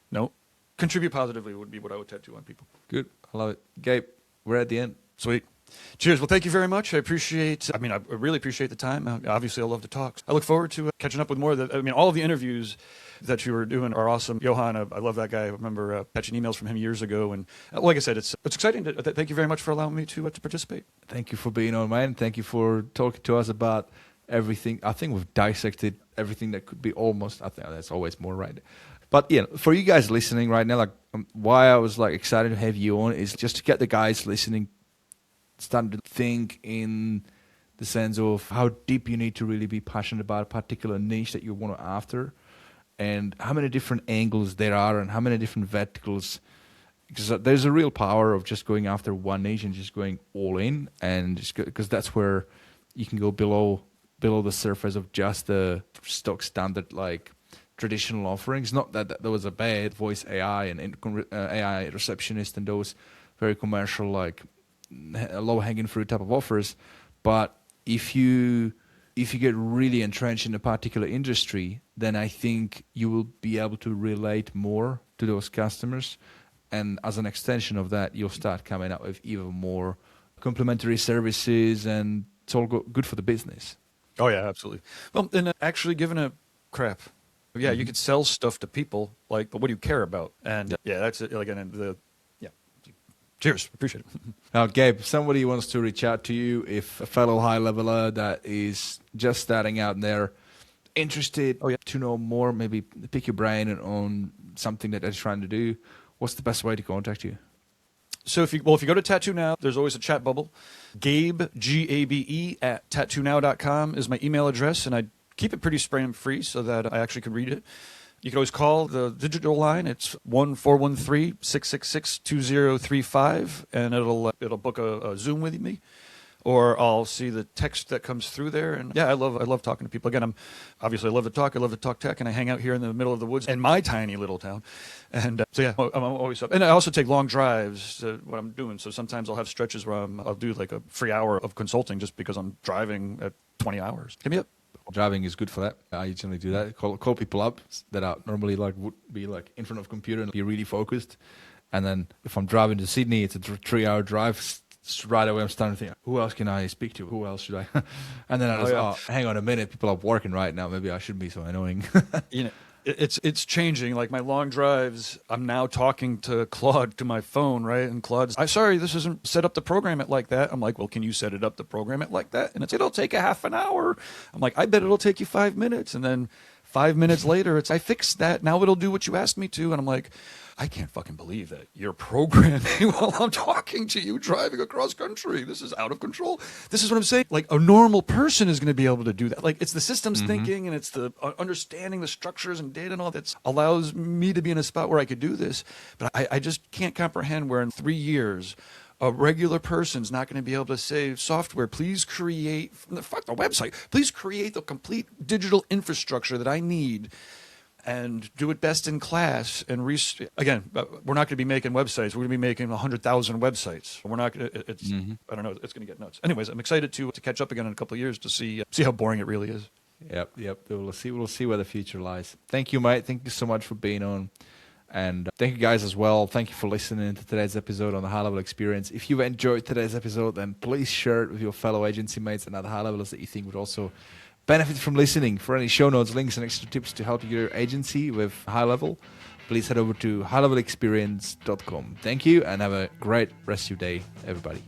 Nope. Contribute positively would be what I would tattoo on people. Good. I love it. Gabe, we're at the end. Sweet. Cheers. Well, thank you very much. I really appreciate the time. Obviously, I love to talk. I look forward to catching up with more of all of the interviews that you were doing are awesome. Johan, I love that guy. I remember catching emails from him years ago. And like I said, it's exciting. Thank you very much for allowing me to participate. Thank you for being on, man. Thank you for talking to us about everything. I think we've dissected everything that could be almost. I think that's always more right. But yeah, for you guys listening right now, why I was excited to have you on is just to get the guys listening starting to think in the sense of how deep you need to really be passionate about a particular niche that you want to after, and how many different angles there are and how many different verticals. Because there's a real power of just going after one niche and just going all in, and just because that's where you can go below the surface of just the stock standard traditional offerings. Not that those are bad, voice AI and AI receptionist and those very commercial low-hanging fruit type of offers, but if you get really entrenched in a particular industry, then I think you will be able to relate more to those customers, and as an extension of that, you'll start coming up with even more complementary services, and it's all good for the business. Oh yeah, absolutely. Well, and actually giving a crap. Yeah, you could sell stuff to people, but what do you care about? And yeah, that's it. Cheers. Appreciate it. Now, Gabe, somebody wants to reach out to you, if a fellow high leveler that is just starting out there, interested to know more, maybe pick your brain on something that they're trying to do, what's the best way to contact you? So if you go to TattooNOW, there's always a chat bubble. Gabe, Gabe, at TattooNOW.com is my email address, and I keep it pretty spam free so that I actually can read it. You can always call the digital line. It's 1-413-666-2035, and it'll book a Zoom with me. Or I'll see the text that comes through there, and I love talking to people. Again, I love to talk. I love to talk tech, and I hang out here in the middle of the woods in my tiny little town, and I'm always up. And I also take long drives to what I'm doing. So sometimes I'll have stretches where I'll do like a free hour of consulting just because I'm driving at 20 hours. Hit me up. Driving is good for that. I generally do that. Call people up that are normally would be in front of a computer and be really focused. And then if I'm driving to Sydney, it's a 3-hour drive. Right away I'm starting to think, who else can I speak to? Who else should I? And then I just, hang on a minute, people are working right now. Maybe I shouldn't be so annoying. It's changing. Like my long drives, I'm now talking to Claude to my phone, right? And Claude's, I'm sorry, this isn't set up to program it like that. I'm like, well, can you set it up to program it like that? And it'll take a half an hour. I'm like, I bet it'll take you 5 minutes. And then 5 minutes later, I fixed that. Now it'll do what you asked me to. And I'm like, I can't fucking believe that you're programming while I'm talking to you driving across country. This is out of control. This is what I'm saying. Like a normal person is going to be able to do that. Like it's the systems thinking and it's the understanding the structures and data and all that allows me to be in a spot where I could do this. But I just can't comprehend where in 3 years a regular person's not going to be able to say, software, please create, fuck the website, please create the complete digital infrastructure that I need and do it best in class. And again, we're not going to be making websites. We're going to be making 100,000 websites. We're not going to, I don't know, it's going to get nuts. Anyways, I'm excited to catch up again in a couple of years to see how boring it really is. Yep. We'll see where the future lies. Thank you, mate. Thank you so much for being on. And thank you guys as well. Thank you for listening to today's episode on the High Level Experience. If you've enjoyed today's episode, then please share it with your fellow agency mates and other high levelers that you think would also benefit from listening. For any show notes, links, and extra tips to help your agency with High Level, please head over to highlevelexperience.com. Thank you, and have a great rest of your day, everybody.